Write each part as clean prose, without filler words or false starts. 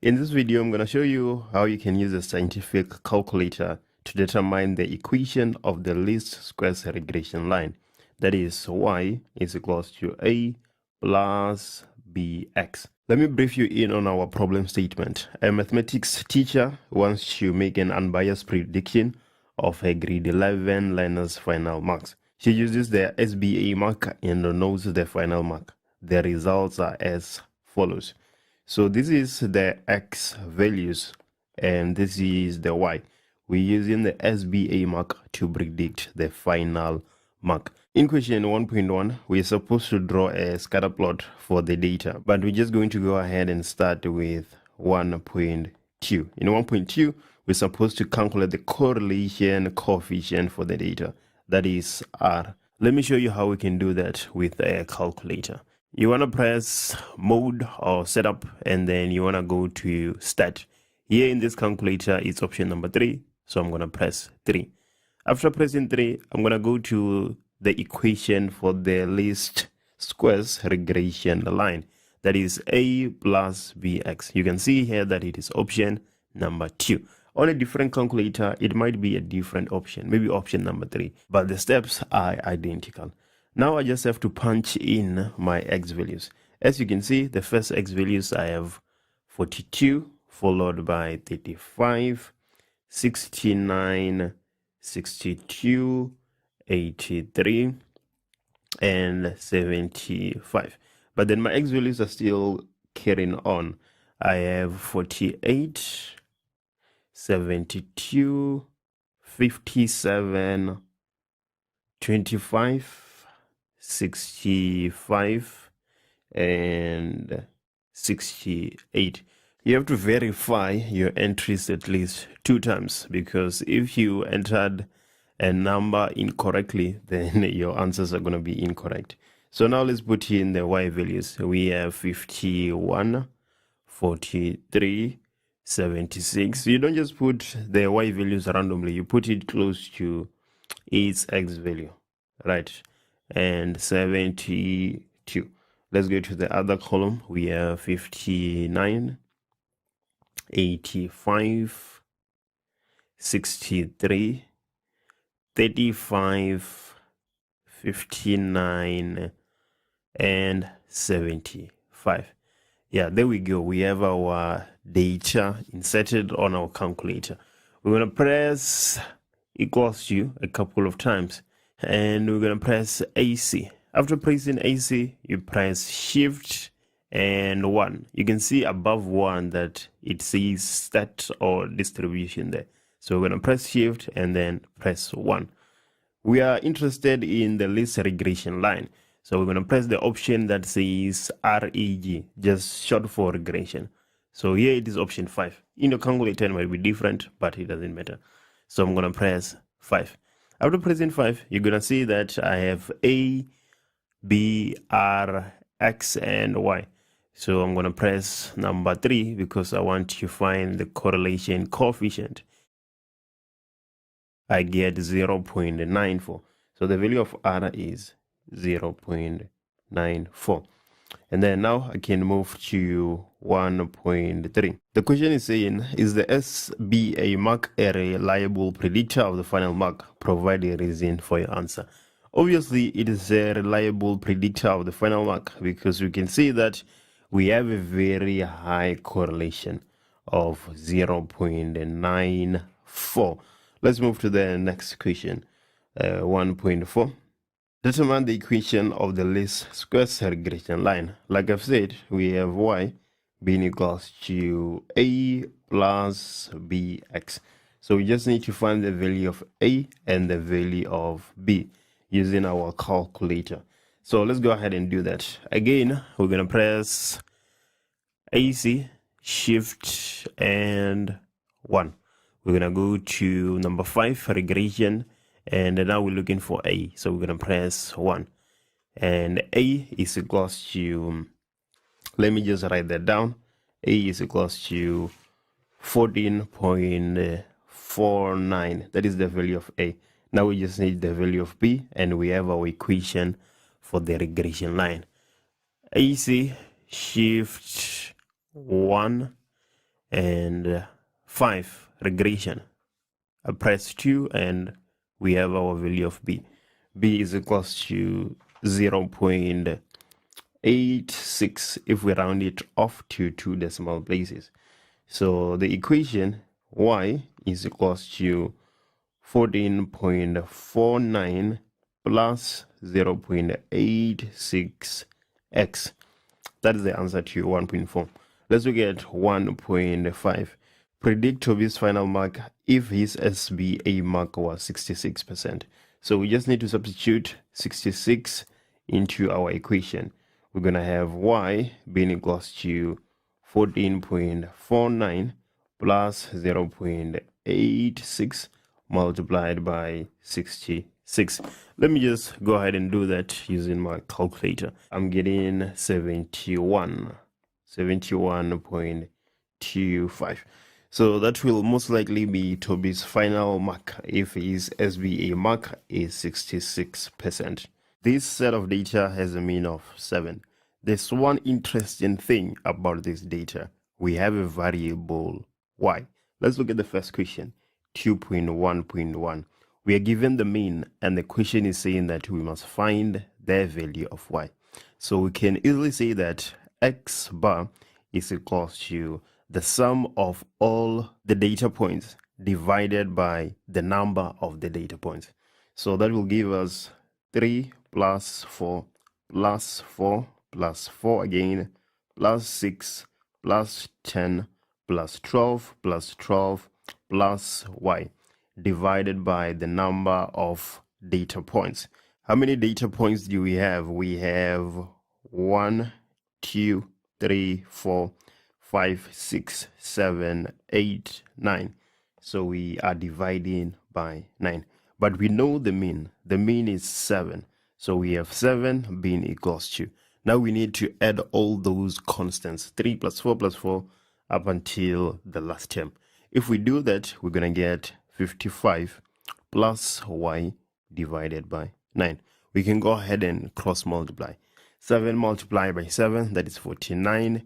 In this video, I'm going to show you how you can use a scientific calculator to determine the equation of the least squares regression line. That is, y is equals to a plus bx. Let me brief you in on our problem statement. A mathematics teacher wants to make an unbiased prediction of a grade 11 learner's final marks. She uses the SBA mark and knows the final mark. The results are as follows. So this is the x values and this is the y. We're using the SBA mark to predict the final mark. In question 1.1, we're supposed to draw a scatter plot for the data, but we're just going to go ahead and start with 1.2. In 1.2, we're supposed to calculate the correlation coefficient for the data, that is R. Let me show you how we can do that with a calculator. You want to press mode or setup, and then you want to go to start. Here in this calculator, it's option number 3. So I'm going to press 3. After pressing 3, I'm going to go to the equation for the least squares regression line. That is a plus bx. You can see here that it is option number 2. On a different calculator, it might be a different option, maybe option number 3, but the steps are identical. Now I just have to punch in my x values. As you can see, the first x values I have 42, followed by 35, 69, 62, 83, and 75. But then my x values are still carrying on. I have 48, 72, 57, 25, 65 and 68. You have to verify your entries at least 2 times, because if you entered a number incorrectly, then your answers are going to be incorrect. So now let's put in the y values. We have 51, 43, 76. You don't just put the y values randomly, you put it close to its x value, right? And 72. Let's go to the other column. We have 59, 85, 63, 35, 59, and 75. Yeah, there we go. We have our data inserted on our calculator. We're going to press equals to a couple of times, and we're going to press AC. After pressing AC, you press Shift and 1. You can see above 1 that it says stat or distribution there. So we're going to press Shift and then press 1. We are interested in the least regression line. So we're going to press the option that says REG, just short for regression. So here it is option 5. In your calculator it might be different, but it doesn't matter. So I'm going to press 5. After pressing 5, you're going to see that I have A, B, R, X, and Y. So I'm going to press number 3 because I want to find the correlation coefficient. I get 0.94. So the value of R is 0.94. And then now I can move to 1.3. The question is saying, is the SBA mark a reliable predictor of the final mark? Provide a reason for your answer. Obviously, it is a reliable predictor of the final mark because we can see that we have a very high correlation of 0.94. Let's move to the next question, 1.4. Determine the equation of the least squares regression line. Like I've said, we have y being equals to a plus bx. So we just need to find the value of a and the value of b using our calculator. So let's go ahead and do that. Again, we're going to press AC, Shift, and 1. We're going to go to number 5, regression. And now we're looking for A. So we're going to press 1. And A is equals to, let me just write that down. A is equals to 14.49. That is the value of A. Now we just need the value of B, and we have our equation for the regression line. AC, Shift, 1, and 5 regression. I press 2 and we have our value of b. B is equals to 0.86 if we round it off to 2 decimal places. So the equation y is equals to 14.49 plus 0.86x. That is the answer to 1.4. Let's look at 1.5. Predict Toby's final mark if his SBA mark was 66%. So we just need to substitute 66 into our equation. We're going to have y being equals to 14.49 plus 0.86 multiplied by 66. Let me just go ahead and do that using my calculator. I'm getting 71.25. So that will most likely be Toby's final mark if his SBA mark is 66%. This set of data has a mean of 7. There's one interesting thing about this data. We have a variable y. Let's look at the first question, 2.1.1. We are given the mean and the question is saying that we must find the value of y. So we can easily say that x bar is equals to the sum of all the data points divided by the number of the data points. So that will give us 3 plus 4 plus 4 plus 4 again plus 6 plus 10 plus 12 plus 12 plus y divided by the number of data points. How many data points do we have? We have 1, 2, 3, 4, 5, 6, 7, 8, 9. So we are dividing by 9. But we know the mean. The mean is 7. So we have 7 being equals to. Now we need to add all those constants, 3 plus 4 plus 4 up until the last term. If we do that, we're going to get 55 plus y divided by 9. We can go ahead and cross multiply. 7 multiplied by 7, that is 49,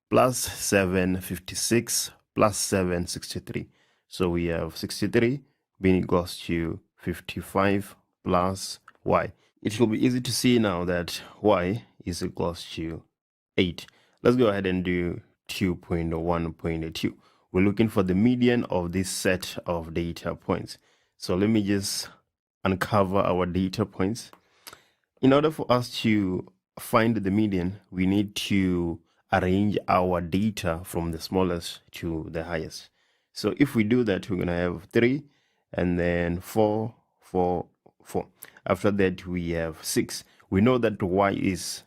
plus 7, 56, plus 7, 63. So we have 63 being equals to 55 plus y. It will be easy to see now that y is equals to 8. Let's go ahead and do 2.1.2. We're looking for the median of this set of data points. So let me just uncover our data points. In order for us to find the median, we need to arrange our data from the smallest to the highest. So if we do that, we're going to have 3 and then 4, 4, 4. After that, we have 6. We know that y is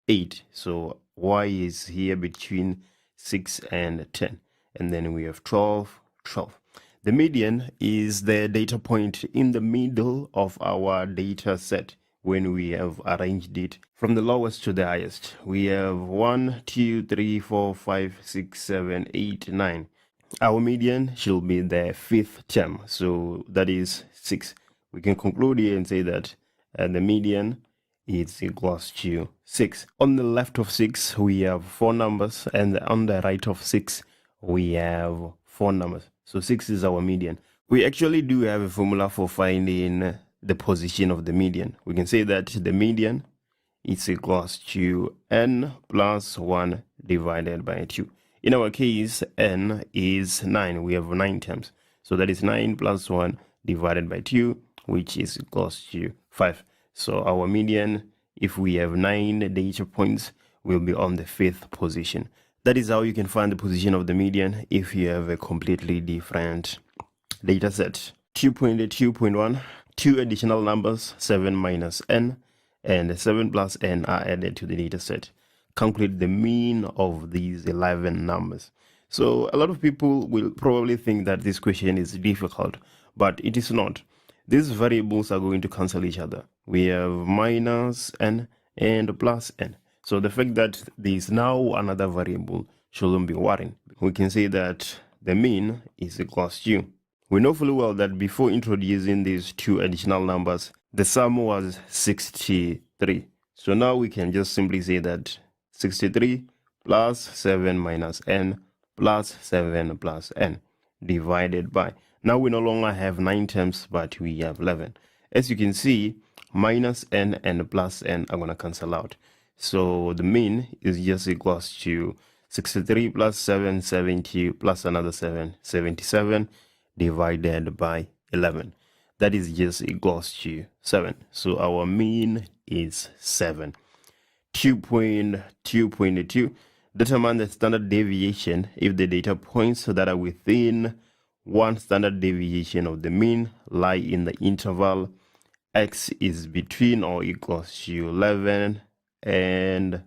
8. So y is here between 6 and 10. And then we have 12, 12. The median is the data point in the middle of our data set when we have arranged it from the lowest to the highest. We have 1, 2, 3, 4, 5, 6, 7, 8, 9. Our median should be the 5th term, so that is 6. We can conclude here and say that the median is equals to 6. On the left of 6, we have 4 numbers, and on the right of 6, we have 4 numbers. So 6 is our median. We actually do have a formula for finding the position of the median. We can say that the median is equals to n plus 1 divided by 2. In our case, n is 9. We have 9 terms. So that is 9 plus 1 divided by 2, which is equals to 5. So our median, if we have 9 data points, will be on the 5th position. That is how you can find the position of the median if you have a completely different data set. 2.2.1, 2 additional numbers, 7 minus n, and 7 plus n are added to the data set. Calculate the mean of these 11 numbers. So a lot of people will probably think that this question is difficult, but it is not. These variables are going to cancel each other. We have minus n and plus n. So the fact that there is now another variable shouldn't be worrying. We can say that the mean is equals to. We know fully well that before introducing these 2 additional numbers, the sum was 63. So now we can just simply say that 63 plus 7 minus n plus 7 plus n divided by. Now we no longer have 9 terms, but we have 11. As you can see, minus n and plus n are going to cancel out. So the mean is just equals to 63 plus 7, 70 plus another 7, 77 divided by 11. That is just equals to 7. So our mean is 7. 2.2.2. Determine the standard deviation if the data points that are within one standard deviation of the mean lie in the interval x is between or equals to 11 and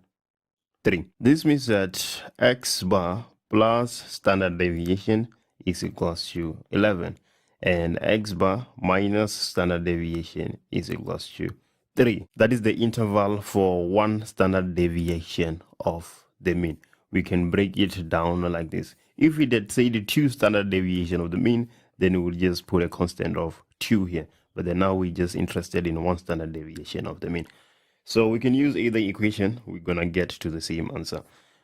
3. This means that x bar plus standard deviation is equals to 11 and x bar minus standard deviation is equals to 3. That is the interval for one standard deviation of the mean. We can break it down like this. If we did say the 2 standard deviation of the mean, then we would just put a constant of 2 here. But then now we're just interested in 1 standard deviation of the mean. So we can use either equation. We're going to get to the same answer.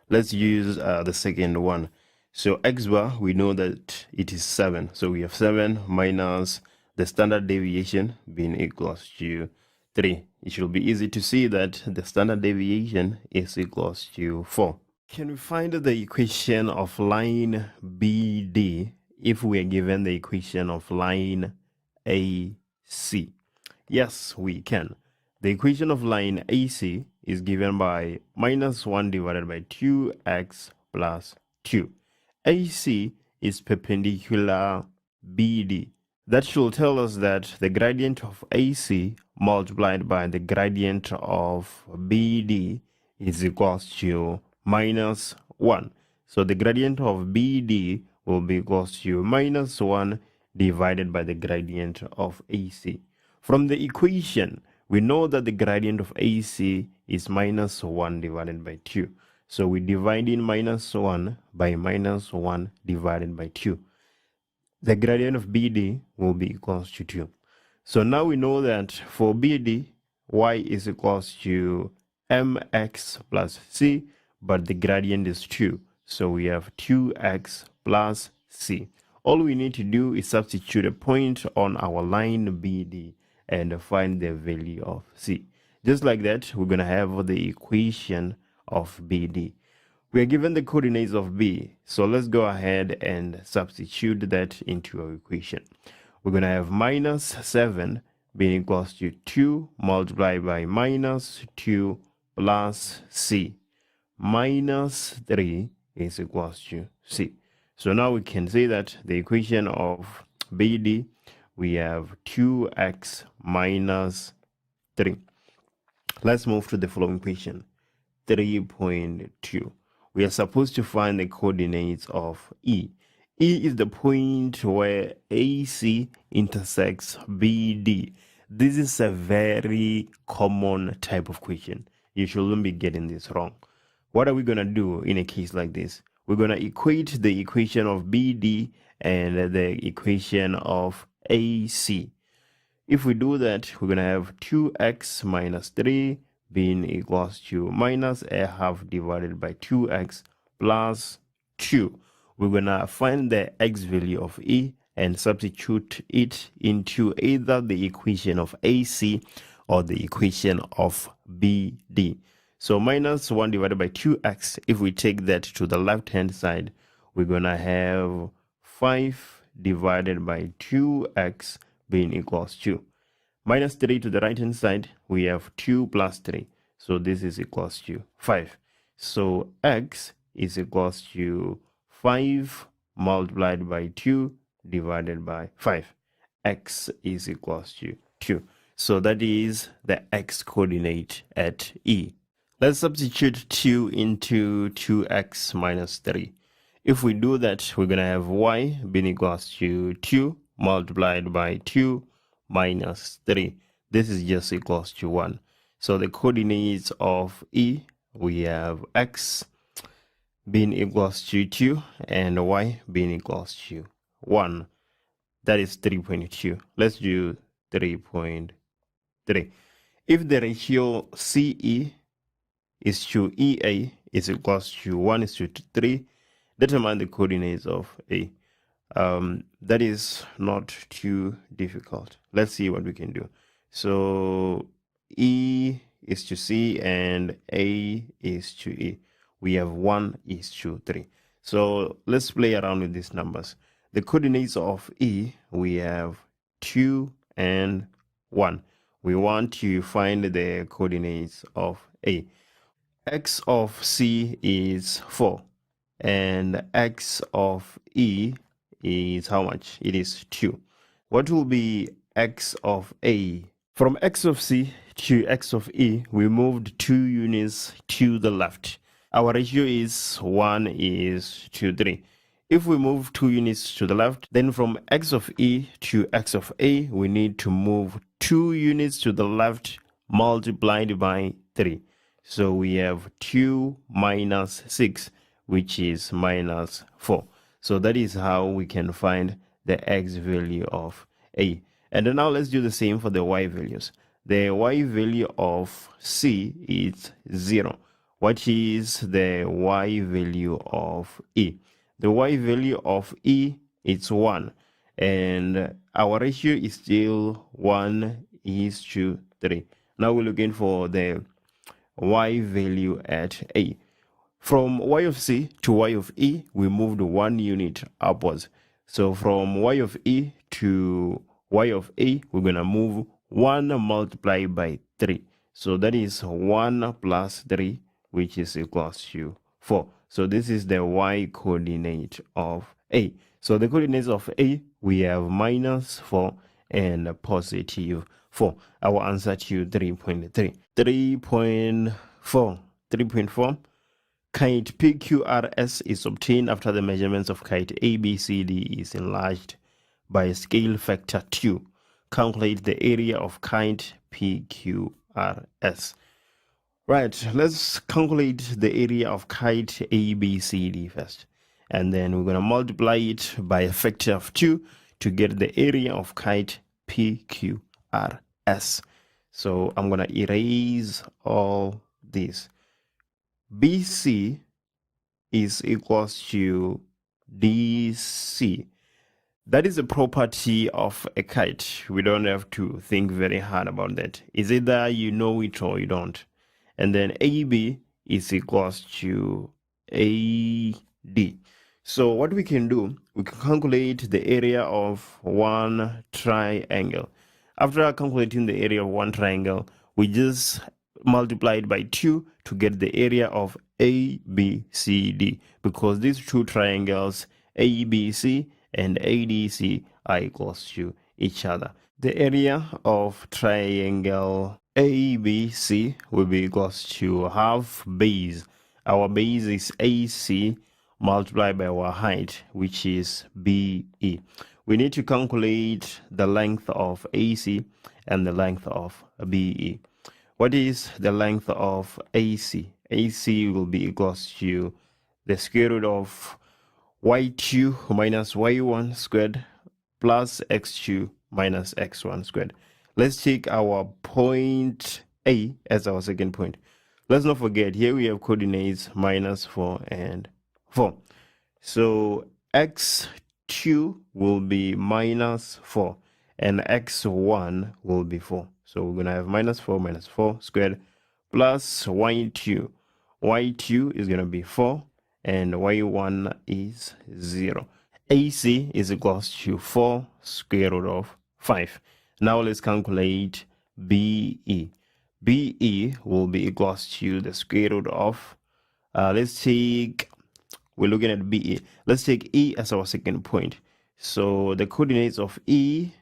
Let's use the second one. So x bar, we know that it is 7. So we have 7 minus the standard deviation being equals to 3. It should be easy to see that the standard deviation is equals to 4. Can we find the equation of line BD if we are given the equation of line AC? Yes, we can. The equation of line AC is given by minus 1 divided by 2x plus 2. AC is perpendicular BD. That should tell us that the gradient of AC multiplied by the gradient of BD is equals to minus 1. So the gradient of BD will be equals to minus 1 divided by the gradient of AC. From the equation, we know that the gradient of AC is minus 1 divided by 2. So we divide in minus 1 by minus 1 divided by 2. The gradient of BD will be equals to 2. So now we know that for BD, y is equals to mx plus c, but the gradient is 2. So we have 2x plus c. All we need to do is substitute a point on our line BD and find the value of c. Just like that, we're going to have the equation of BD. We are given the coordinates of B, so let's go ahead and substitute that into our equation. We're going to have minus 7 being equals to 2 multiplied by minus 2 plus c. Minus 3 is equals to c. So now we can say that the equation of BD, we have 2x minus 3. Let's move to the following equation, 3.2. We are supposed to find the coordinates of E. E is the point where AC intersects BD. This is a very common type of question. You shouldn't be getting this wrong. What are we going to do in a case like this? We're going to equate the equation of BD and the equation of AC. If we do that, we're going to have 2x minus 3 being equals to minus a half divided by 2x plus 2. We're going to find the x value of E and substitute it into either the equation of AC or the equation of BD. So minus 1 divided by 2x, if we take that to the left-hand side, we're going to have 5 divided by 2x being equals to. Minus 3 to the right-hand side, we have 2 plus 3. So this is equals to 5. So x is equals to 5 multiplied by 2 divided by 5. X is equals to 2. So that is the x coordinate at E. Let's substitute 2 into 2x minus 3. If we do that, we're going to have y being equals to 2 multiplied by 2 minus 3. This is just equals to 1. So the coordinates of E, we have x being equals to 2 and y being equals to 1. That is 3.2. Let's do 3.3. If the ratio CE is to EA is equals to 1 is to 3, determine the coordinates of A. That is not too difficult. Let's see what we can do. So E is to C and A is to E. We have 1:3. So let's play around with these numbers. The coordinates of E, we have 2 and 1. We want to find the coordinates of A. X of C is 4 and X of E is how much? It is 2. What will be X of A? From X of C to X of E, we moved 2 units to the left. Our ratio is 1:3. If we move 2 units to the left, then from X of E to X of A, we need to move 2 units to the left multiplied by 3. So we have 2 minus 6, which is minus 4. So that is how we can find the X value of A. And then now let's do the same for the Y values. The Y value of C is 0. What is the Y value of E? The Y value of E is 1. And our ratio is still 1:3. Now we're looking for the Y value at A. From Y of C to Y of E, we moved 1 unit upwards. So from Y of E to Y of A, we're going to move 1 multiplied by 3. So that is 1 plus 3, which is equals to 4. So this is the Y coordinate of A. So the coordinates of A, we have minus 4 and positive 4. Our answer to 3.3. 3.4. Kite PQRS is obtained after the measurements of kite ABCD is enlarged by a scale factor 2. Calculate the area of kite PQRS. Right, let's calculate the area of kite ABCD first. And then we're going to multiply it by a factor of 2 to get the area of kite PQRS. So I'm going to erase all this. BC is equals to DC. That is a property of a kite. We don't have to think very hard about that. It's either you know it or you don't. And then AB is equals to AD. So what we can do, we can calculate the area of one triangle. After calculating the area of one triangle, we just multiply it by 2 to get the area of ABCD, because these two triangles ABC and ADC are equals to each other. The area of triangle ABC will be equals to half base. Our base is AC multiplied by our height, which is BE. We need to calculate the length of AC and the length of BE. What is the length of AC? AC will be equals to the square root of y2 minus y1 squared plus x2 minus x1 squared. Let's take our point A as our second point. Let's not forget, here we have coordinates minus 4 and 4. So x2 will be minus 4 and x1 will be 4. So we're going to have minus 4 squared plus y2. y2 is going to be 4 and y1 is 0. AC is equals to 4 square root of 5. Now let's calculate BE. BE will be equals to the square root of, we're looking at BE. Let's take E as our second point. So the coordinates of E,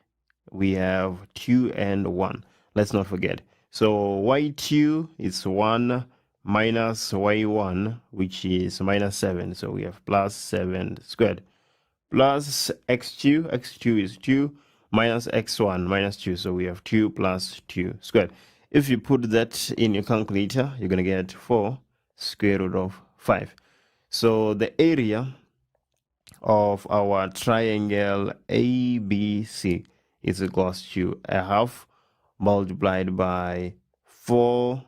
we have 2 and 1. Let's not forget. So y2 is 1 minus y1, which is minus 7. So we have plus 7 squared. Plus x2. x2 is 2 minus x1 minus 2. So we have 2 plus 2 squared. If you put that in your calculator, you're going to get 4 square root of 5. So the area of our triangle ABC is equals to a half multiplied by 4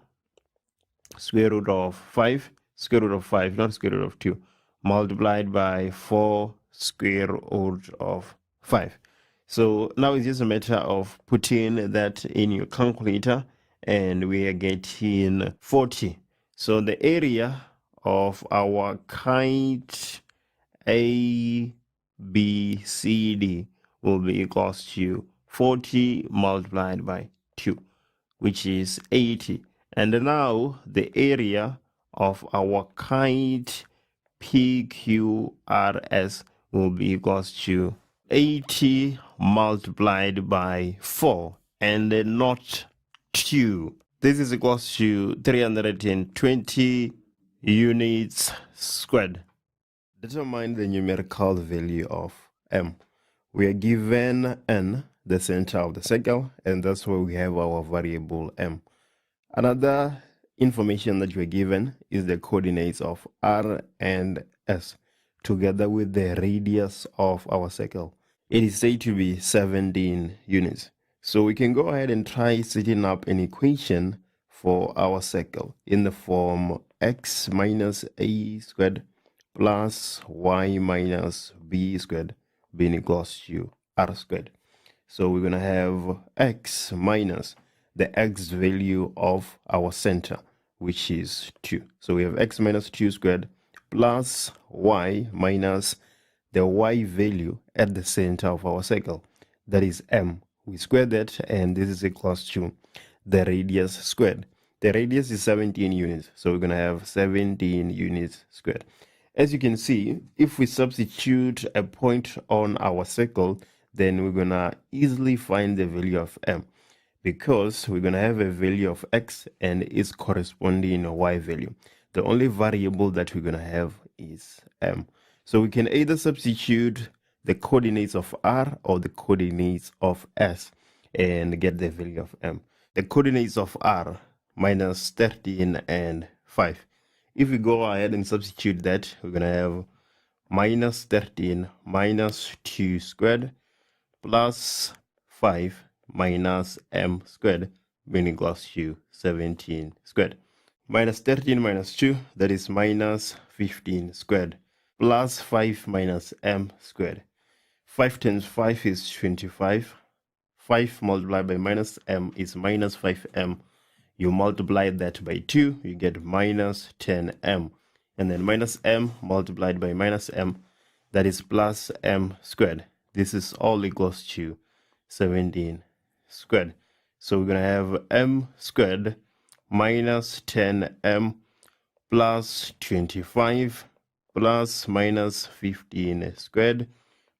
square root of 5, square root of 5, not square root of 2, multiplied by 4 square root of 5. So now it's just a matter of putting that in your calculator, and we are getting 40. So the area of our kite A, B, C, D will be equals to 40 multiplied by 2, which is 80. And now the area of our kite PQRS will be equals to 80 multiplied by 4 and not 2. This is equals to 320 units squared. Determine the numerical value of m. We are given n, the center of the circle, and that's where we have our variable m. Another information that we're given is the coordinates of r and s, together with the radius of our circle. It is said to be 17 units. So we can go ahead and try setting up an equation for our circle in the form x minus a squared plus y minus b squared being equals to r squared. So we're going to have x minus the x value of our center, which is 2. So we have x minus 2 squared plus y minus the y value at the center of our circle, that is m. We square that, and this is equals to the radius squared. The radius is 17 units, so we're going to have 17 units squared. As you can see, if we substitute a point on our circle, then we're going to easily find the value of m, because we're going to have a value of x and its corresponding y value. The only variable that we're going to have is m. So we can either substitute the coordinates of r or the coordinates of s and get the value of m. The coordinates of r, minus 13 and 5. If we go ahead and substitute that, we're going to have minus 13 minus 2 squared plus 5 minus m squared being equals to 17 squared. Minus 13 minus 2, that is minus 15 squared, plus 5 minus m squared. 5 times 5 is 25. 5 multiplied by minus m is minus 5m. You multiply that by 2, you get minus 10m. And then minus m multiplied by minus m, that is plus m squared. This is all equals to 17 squared. So we're going to have m squared minus 10m plus 25 plus minus 15 squared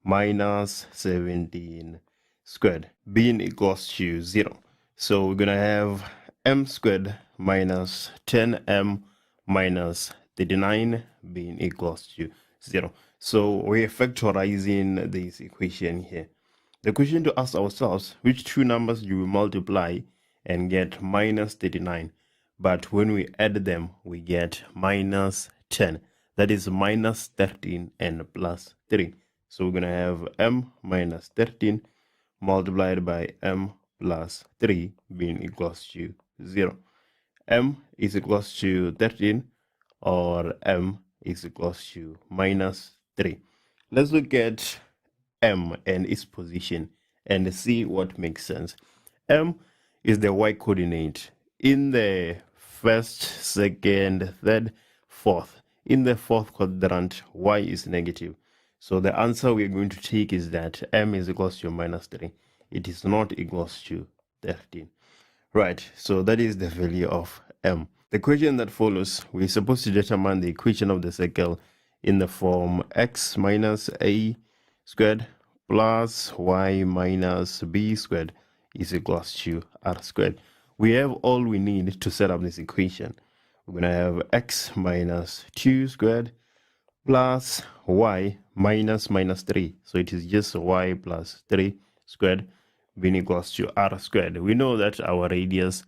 minus 17 squared being equals to 0. So we're going to have m squared minus 10m minus 39 being equals to 0. So we're factorizing this equation here. The question to ask ourselves, which two numbers do we multiply and get minus 39? But when we add them, we get minus 10. That is minus 13 and plus 3. So we're going to have m minus 13 multiplied by m plus 3 being equals to 0. M is equals to 13, or m is equals to minus 3. Let's look at m and its position and see what makes sense. M is the y coordinate in the first, second, third, fourth. In the fourth quadrant, y is negative. So the answer we're going to take is that m is equals to minus 3. It is not equals to 13. Right, so that is the value of m. The question that follows, we're supposed to determine the equation of the circle in the form x minus a squared plus y minus b squared is equals to r squared. We have all we need to set up this equation. We're going to have x minus 2 squared plus y minus 3. So it is just y plus 3 squared being equals to r squared. We know that our radius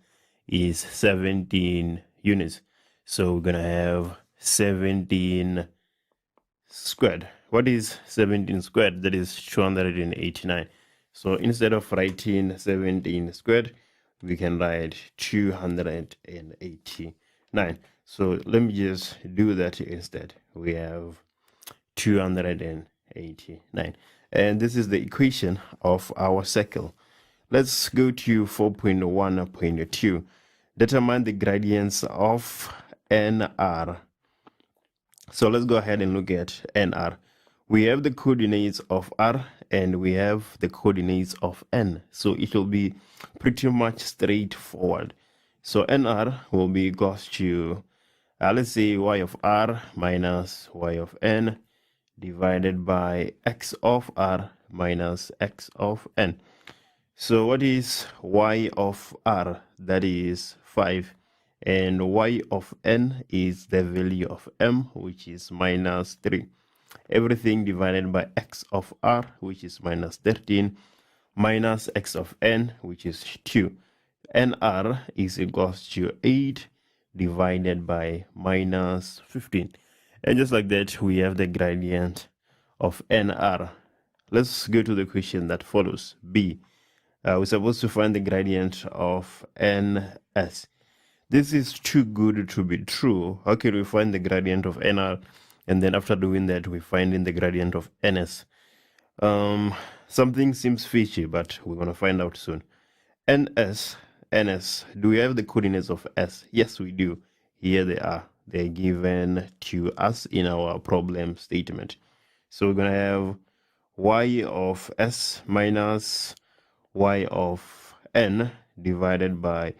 is 17 units. So we're going to have 17 squared. What is 17 squared? That is 289. So instead of writing 17 squared, we can write 289. So let me just do that instead. We have 289. And this is the equation of our circle. Let's go to 4.1.2. Determine the gradients of NR. So let's go ahead and look at NR. We have the coordinates of R and we have the coordinates of N. So it will be pretty much straightforward. So NR will be equals to, let's say, y of R minus y of N divided by x of R minus x of N. So what is y of R? That is 5. And y of N is the value of M, which is minus 3. Everything divided by x of R, which is minus 13, minus x of N, which is 2. NR is equals to 8 divided by minus 15. And just like that, we have the gradient of NR. Let's go to the question that follows. B. We're supposed to find the gradient of NS. This is too good to be true. How can we find the gradient of NR? And then after doing that, we find in the gradient of NS. Something seems fishy, but we're going to find out soon. NS, do we have the coordinates of S? Yes, we do. Here they are. They're given to us in our problem statement. So we're going to have y of S minus y of N divided by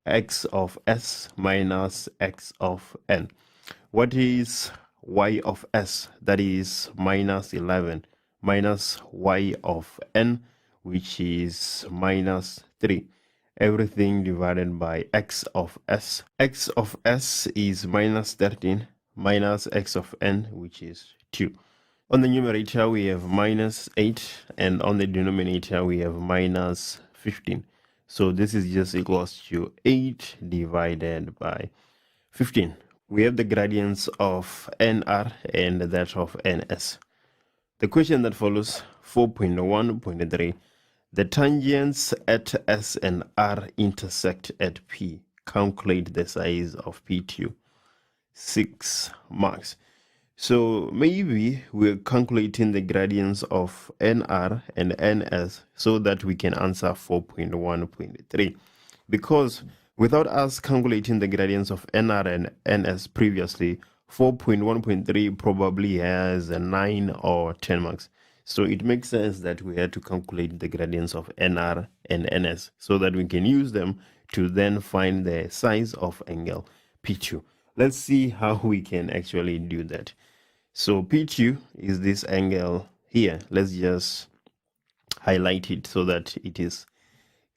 x of S minus x of N. What is y of S? That is minus 11 minus y of N, which is minus 3. Everything divided by x of S. X of S is minus 13 minus x of N, which is 2. On the numerator, we have minus 8, and on the denominator, we have minus 15. So this is just equals to 8 divided by 15. We have the gradients of NR and that of NS. The question that follows, 4.1.3. The tangents at S and R intersect at P. Calculate the size of P2. 6 marks. So maybe we're calculating the gradients of NR and NS so that we can answer 4.1.3. Because without us calculating the gradients of NR and NS previously, 4.1.3 probably has a 9 or 10 marks. So it makes sense that we had to calculate the gradients of NR and NS so that we can use them to then find the size of angle P2. Let's see how we can actually do that. So P2 is this angle here. Let's just highlight it so that it is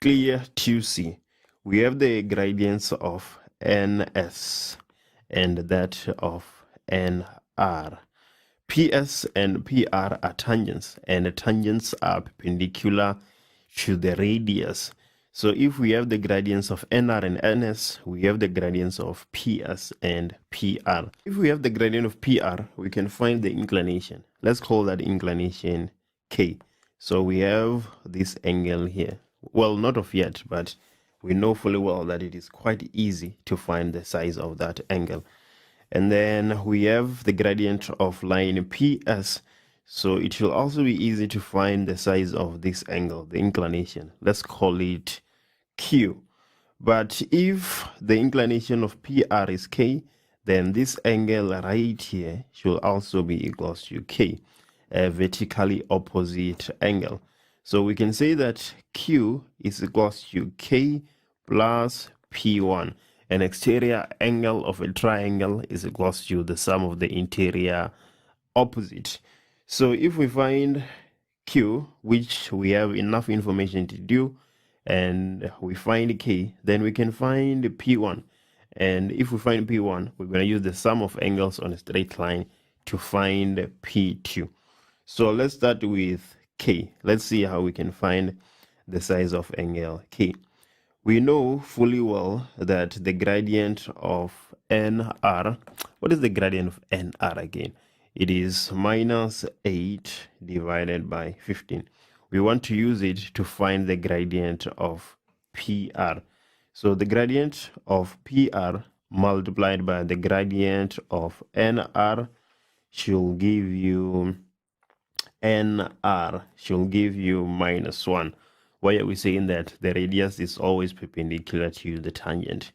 clear to see. We have the gradients of NS and that of NR. PS and PR are tangents, and the tangents are perpendicular to the radius. So if we have the gradients of NR and NS, we have the gradients of PS and PR. If we have the gradient of PR, we can find the inclination. Let's call that inclination K. So we have this angle here. Well, not of yet, but we know fully well that it is quite easy to find the size of that angle. And then we have the gradient of line PS. So it will also be easy to find the size of this angle, the inclination. Let's call it Q. But if the inclination of PR is K, then this angle right here should also be equals to K, a vertically opposite angle. So we can say that Q is equals to K plus P1. An exterior angle of a triangle is equals to the sum of the interior opposite. So if we find Q, which we have enough information to do, and we find K, then we can find P1. And if we find P1, we're going to use the sum of angles on a straight line to find P2. So let's start with K. Let's see how we can find the size of angle K. We know fully well that the gradient of NR, what is the gradient of NR again? It is minus 8 divided by 15. We want to use it to find the gradient of PR. So the gradient of PR multiplied by the gradient of NR should give you NR should give you -1. Why are we saying that? The radius is always perpendicular to the tangent.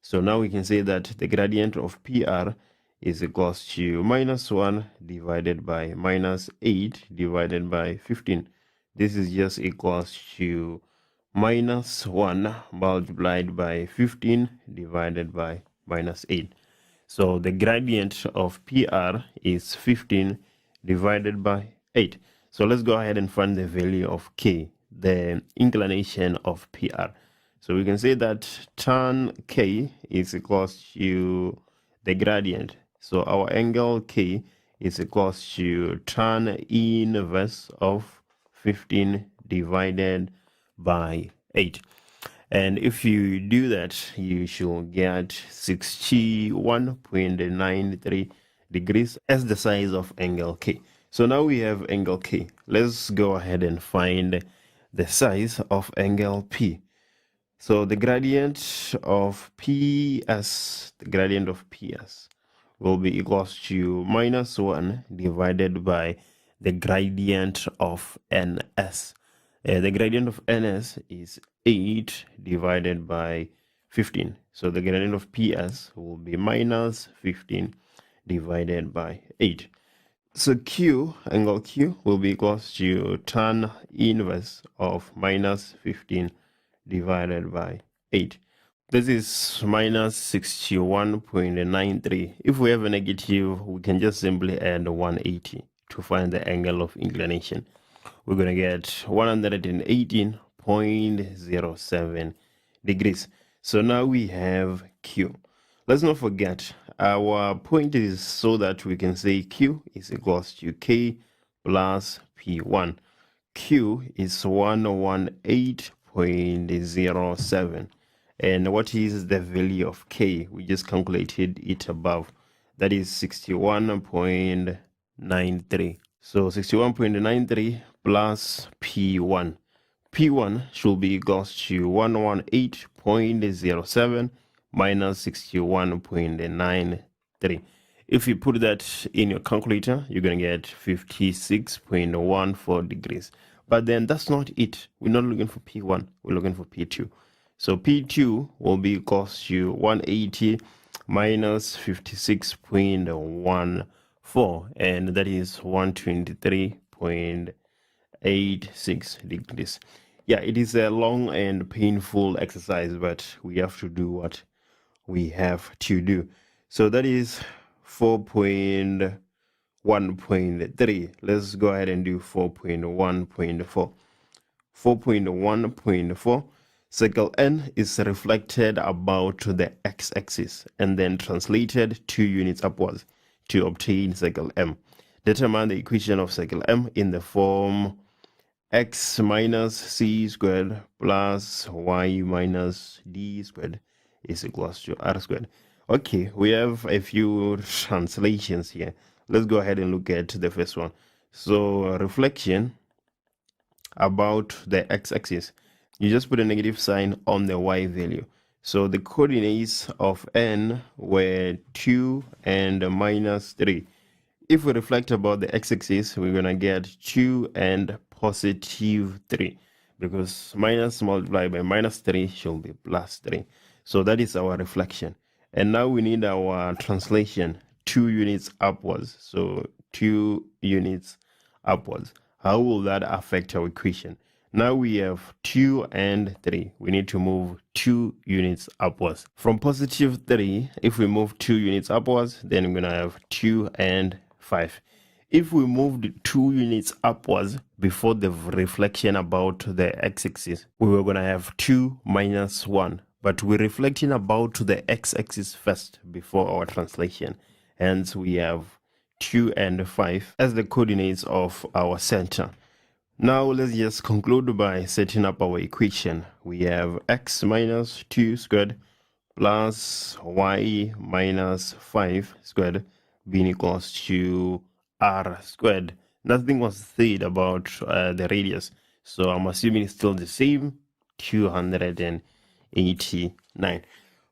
So now we can say that the gradient of PR is equals to -1 divided by -8 divided by 15. This is just equals to -1 multiplied by 15 divided by -8. So the gradient of PR is 15 divided by 8. So let's go ahead and find the value of K, the inclination of PR. So we can say that tan K is equals to the gradient. So our angle K is equals to tan inverse of 15 divided by 8. And if you do that, you should get 61.93 degrees as the size of angle K. So now we have angle K. Let's go ahead and find the size of angle P. So the gradient of PS, will be equals to -1 divided by the gradient of NS. The gradient of NS is 8 divided by 15. So the gradient of PS will be -15 divided by 8. So Q, angle Q, will be equals to tan inverse of -15 divided by 8. This is -61.93. If we have a negative, we can just simply add 180 to find the angle of inclination. We're going to get 118.07 degrees. So now we have Q. Let's not forget, our point is so that we can say Q is equals to K plus P1. Q is 118.07. And what is the value of K? We just calculated it above. That is 61.93. So 61.93 plus P1. P1 should be equals to 118.07 minus 61.93. If you put that in your calculator, you're going to get 56.14 degrees. But then that's not it. We're not looking for P1. We're looking for P2. So P2 will be equals to 180 minus 56.14, and that is 123.86 degrees. Yeah, it is a long and painful exercise, but we have to do what we have to do. So that is 4.1.3. Let's go ahead and do 4.1.4. 4.1.4. Circle N is reflected about the x-axis and then translated 2 units upwards to obtain circle M. Determine the equation of circle M in the form x minus c squared plus y minus d squared is equals to r squared. Okay, we have a few translations here. Let's go ahead and look at the first one. So reflection about the x-axis. You just put a negative sign on the y value. So the coordinates of n were 2 and -3. If we reflect about the x-axis, we're going to get 2 and +3, because minus multiplied by -3 should be +3. So that is our reflection. And now we need our translation, 2 units upwards. So 2 units upwards. How will that affect our equation? Now we have 2 and 3. We need to move 2 units upwards. From +3, if we move 2 units upwards, then we're going to have 2 and 5. If we moved 2 units upwards before the reflection about the x-axis, we were going to have 2 minus 1. But we're reflecting about the x-axis first before our translation. Hence, we have 2 and 5 as the coordinates of our center. Now let's just conclude by setting up our equation. We have x minus 2 squared plus y minus 5 squared being equals to r squared. Nothing was said about the radius, so I'm assuming it's still the same, 289.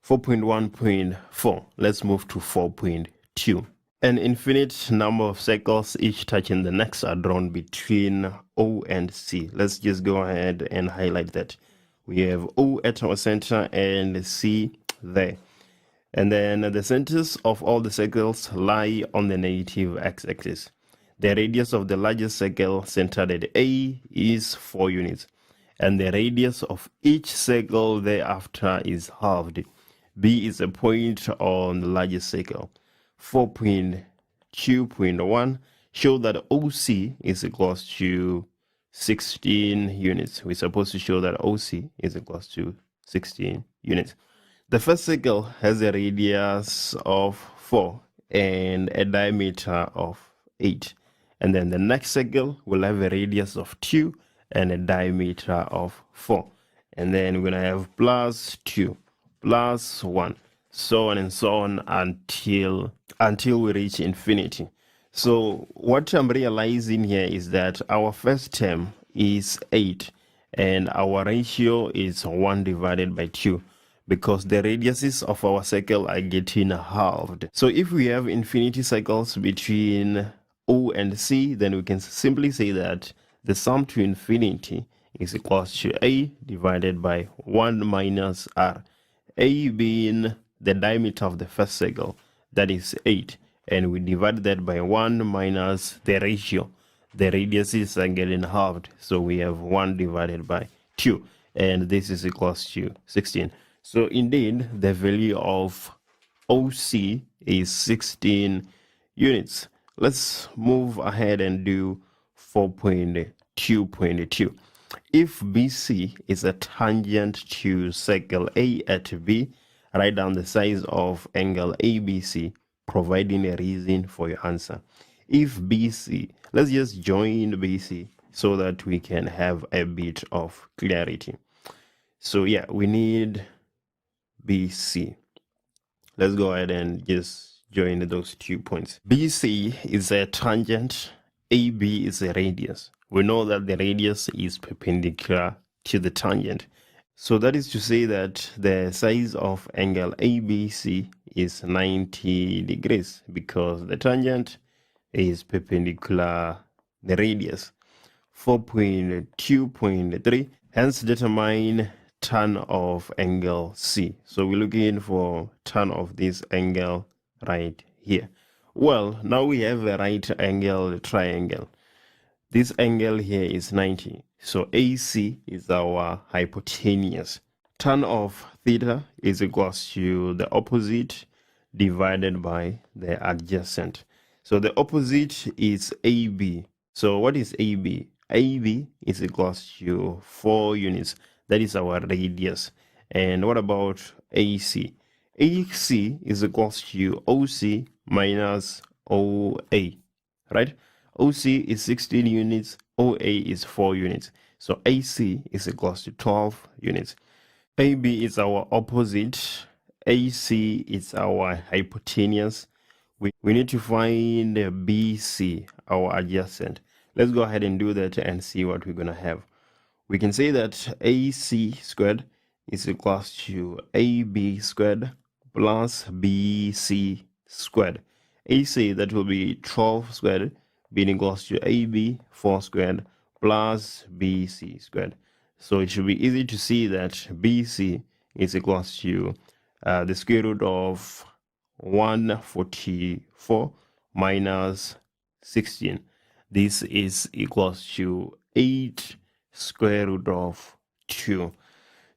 4.1.4. Let's move to 4.2. An infinite number of circles, each touching the next, are drawn between O and C. Let's just go ahead and highlight that. We have O at our center and C there. And then the centers of all the circles lie on the negative x-axis. The radius of the largest circle centered at A is 4 units. And the radius of each circle thereafter is halved. B is a point on the largest circle. 4.2.1 show that OC is equals to 16 units. We're supposed to show that OC is equals to 16 units. The first circle has a radius of 4 and a diameter of 8. And then the next circle will have a radius of 2 and a diameter of 4. And then we're going to have plus 2, plus 1, so on and so on until we reach infinity. So what I'm realizing here is that our first term is 8 and our ratio is 1 divided by 2 because the radiuses of our circle are getting halved. So if we have infinity circles between O and C, then we can simply say that the sum to infinity is equals to A divided by 1 minus R. A being the diameter of the first circle, that is 8, and we divide that by 1 minus the ratio. The radiuses are getting halved, so we have 1 divided by 2, and this is equals to 16. So indeed, the value of OC is 16 units. Let's move ahead and do 4.2.2. If BC is a tangent to circle A at B, write down the size of angle ABC, providing a reason for your answer. If BC, let's just join BC so that we can have a bit of clarity. So yeah, we need BC. Let's go ahead and just join those 2 points. BC is a tangent, AB is a radius. We know that the radius is perpendicular to the tangent. So that is to say that the size of angle ABC is 90 degrees because the tangent is perpendicular the radius. 4.2.3, hence determine tan of angle C. So we're looking for tan of this angle right here. Well, now we have a right angle triangle. This angle here is 90. So AC is our hypotenuse. Tan of theta is equals to the opposite divided by the adjacent. So the opposite is AB. So what is AB? AB is equals to 4 units. That is our radius. And what about AC? AC is equals to OC minus OA, right? OC is 16 units, OA is 4 units. So AC is equals to 12 units. AB is our opposite, AC is our hypotenuse. We need to find BC, our adjacent. Let's go ahead and do that and see what we're going to have. We can say that AC squared is equals to AB squared plus BC squared. AC, that will be 12 squared, being equals to AB 4 squared plus BC squared. So it should be easy to see that BC is equals to the square root of 144 minus 16. This is equals to 8 square root of 2.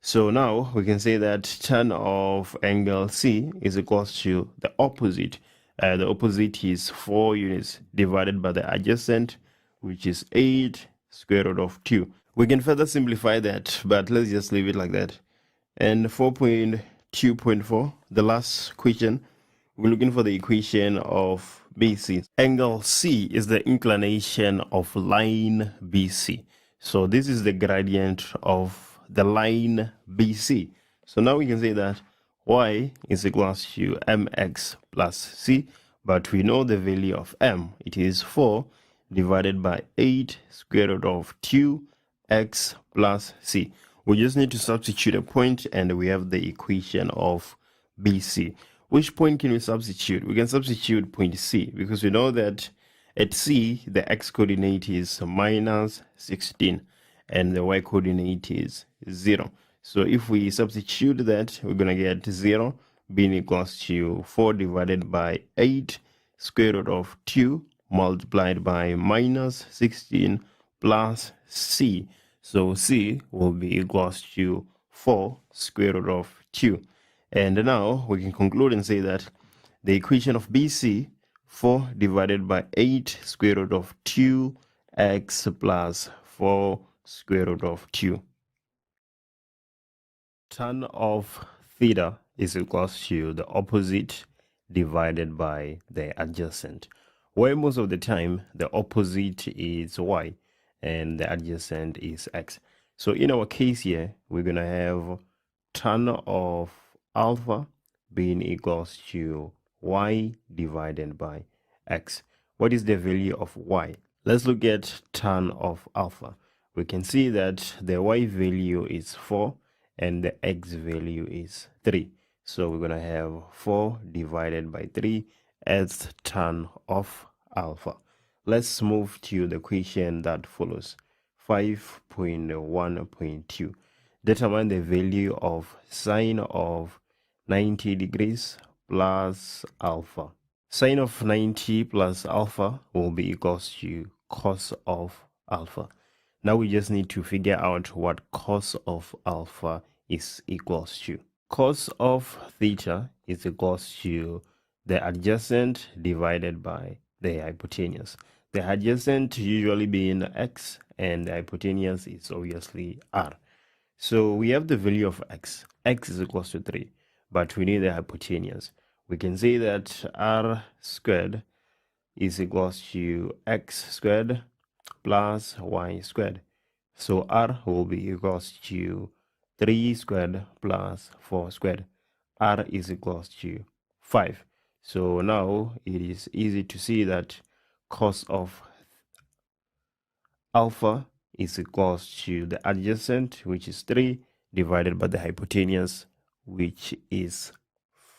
So now we can say that tan of angle C is equals to the opposite. The opposite is 4 units divided by the adjacent, which is 8 square root of 2. We can further simplify that, but let's just leave it like that. And 4.2.4, the last question, we're looking for the equation of BC. Angle C is the inclination of line BC. So this is the gradient of the line BC. So now we can say that y is equals to mx plus c, but we know the value of m. It is 4 divided by 8 square root of 2x plus c. We just need to substitute a point and we have the equation of BC. Which point can we substitute? We can substitute point C, because we know that at C, the x-coordinate is minus 16 and the y-coordinate is 0. So if we substitute that, we're going to get 0 being equals to 4 divided by 8 square root of 2 multiplied by minus 16 plus C. So C will be equals to 4 square root of 2. And now we can conclude and say that the equation of BC, 4 divided by 8 square root of 2x plus 4 square root of 2. Tan of theta is equals to the opposite divided by the adjacent, where most of the time the opposite is y and the adjacent is x. So in our case here, we're going to have tan of alpha being equals to y divided by x. What is the value of y? Let's look at tan of alpha. We can see that the y value is 4 and the x value is 3. So we're going to have 4 divided by 3 as tan of alpha. Let's move to the equation that follows. 5.1.2. Determine the value of sine of 90 degrees plus alpha. Sine of 90 plus alpha will be equals to cos of alpha. Now we just need to figure out what cos of alpha is equals to. Cos of theta is equals to the adjacent divided by the hypotenuse. The adjacent usually being x and the hypotenuse is obviously r. So we have the value of x. X is equals to 3, but we need the hypotenuse. We can say that r squared is equals to x squared plus y squared. So r will be equals to 3 squared plus 4 squared. R is equals to 5. So now it is easy to see that cos of alpha is equals to the adjacent, which is 3, divided by the hypotenuse, which is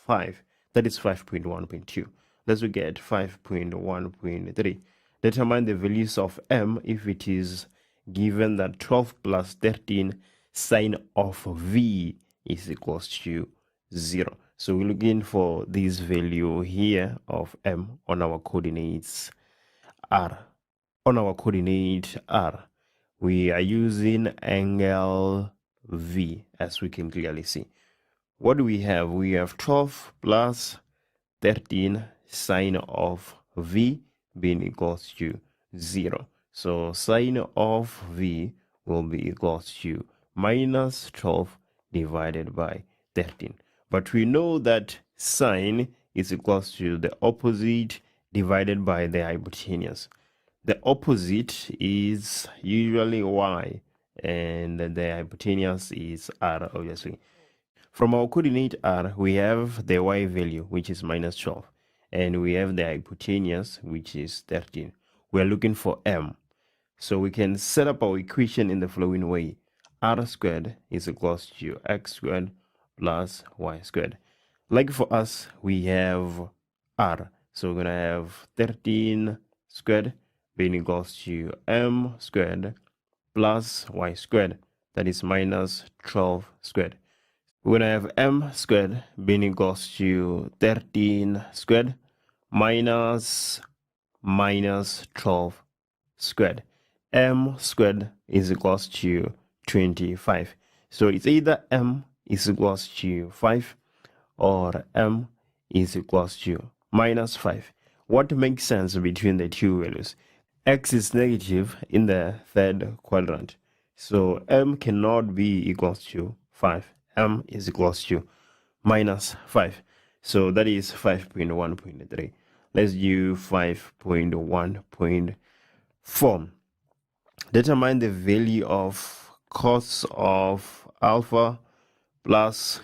5. That is 5.1.2. Let's look at 5.1.3. Determine the values of m if it is given that 12 plus 13 sine of v is equals to 0. So we're looking for this value here of m on our coordinates r. On our coordinate r, we are using angle v, as we can clearly see. What do we have? We have 12 plus 13 sine of v being equals to 0. So sine of v will be equals to minus 12 divided by 13. But we know that sine is equals to the opposite divided by the hypotenuse. The opposite is usually y and the hypotenuse is r, obviously. From our coordinate r, we have the y value, which is minus 12, and we have the hypotenuse, which is 13. We are looking for m. So we can set up our equation in the following way. R squared is equals to x squared plus y squared. Like for us, we have r. So we're going to have 13 squared being equals to m squared plus y squared. That is minus 12 squared. We're going to have m squared being equals to 13 squared minus 12 squared. M squared is equals to 25. So it's either m is equals to 5 or m is equals to minus 5. What makes sense between the two values? X is negative in the third quadrant. So m cannot be equals to 5. M is equals to minus 5. So that is 5.1.3. Let's do 5.1.4. Determine the value of cos of alpha plus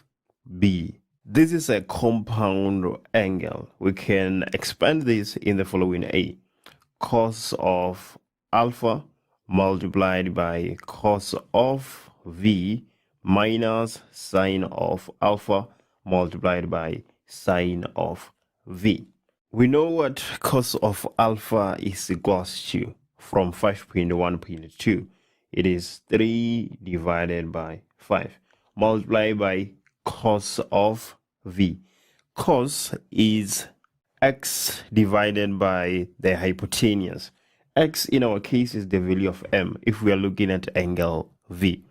b. This is a compound angle. We can expand this in the following way. Cos of alpha multiplied by cos of v minus sine of alpha multiplied by sine of v. We know what cos of alpha is equals to from 5.1.2. It is 3 divided by 5 multiplied by cos of v. Cos is x divided by the hypotenuse. X in our case is the value of m if we are looking at angle v.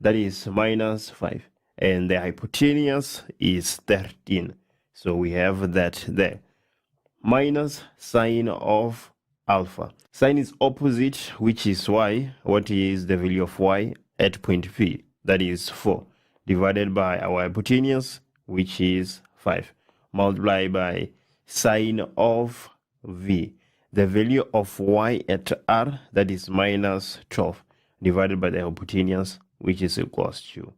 That is minus 5. And the hypotenuse is 13. So we have that there. Minus sine of alpha. Sine is opposite, which is y. What is the value of y at point P? That is 4. Divided by our hypotenuse, which is 5. Multiplied by sine of v. The value of y at r, that is minus 12. Divided by the hypotenuse, which is equals to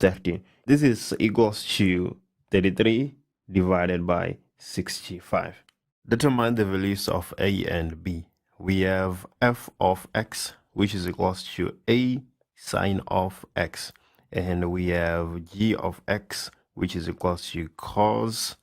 13. This is equals to 33 divided by 65. Determine the values of a and b. We have f of x, which is equals to a sine of x. And we have g of x, which is equals to cos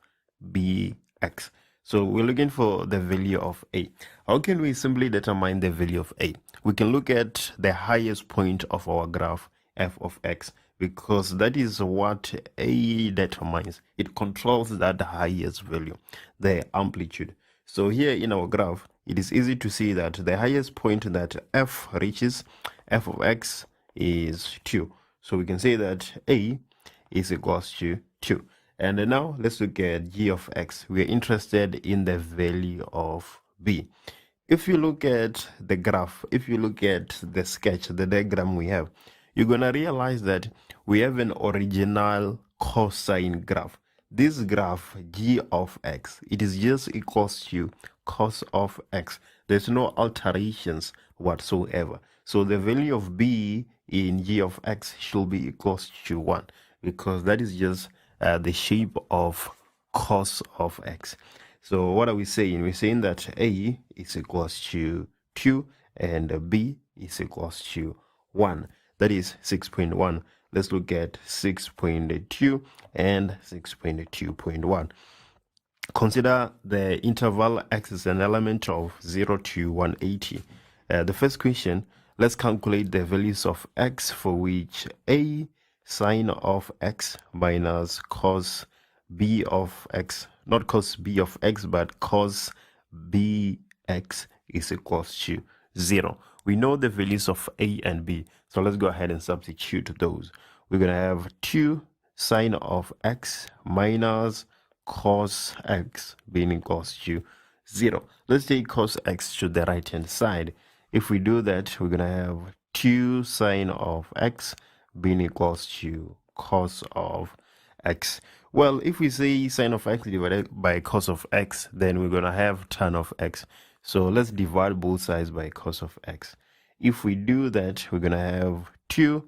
bx. So we're looking for the value of a. How can we simply determine the value of a? We can look at the highest point of our graph, f of x, because that is what a determines. It controls that highest value, the amplitude. So here in our graph, it is easy to see that the highest point that f reaches, f of x, is 2. So we can say that a is equals to 2. And now let's look at g of x. We are interested in the value of b. If you look at the graph, if you look at the sketch, the diagram we have, you're going to realize that we have an original cosine graph. This graph, g of x, it is just equals to cos of x. There's no alterations whatsoever. So the value of b in g of x should be equals to 1, because that is just the shape of cos of x. So what are we saying? We're saying that a is equals to 2 and b is equals to 1. That is 6.1. Let's look at 6.2 and 6.2.1. Consider the interval x is an element of 0 to 180. The first question, let's calculate the values of x for which a sine of x minus cos b of x, not cos b of x, but cos bx is equals to 0. We know the values of a and b, so let's go ahead and substitute those. We're going to have 2 sine of x minus cos x being equals to 0. Let's take cos x to the right hand side. If we do that, we're going to have 2 sine of x being equals to cos of x. Well, if we say sine of x divided by cos of x, then we're going to have tan of x. So let's divide both sides by cos of x. If we do that, we're going to have 2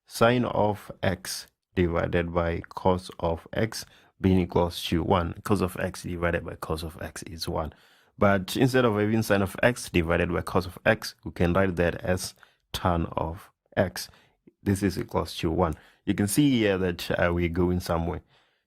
sine of x divided by cos of x being equals to 1. Cos of x divided by cos of x is 1. But instead of having sine of x divided by cos of x, we can write that as tan of x. This is equals to 1. You can see here that we're going somewhere.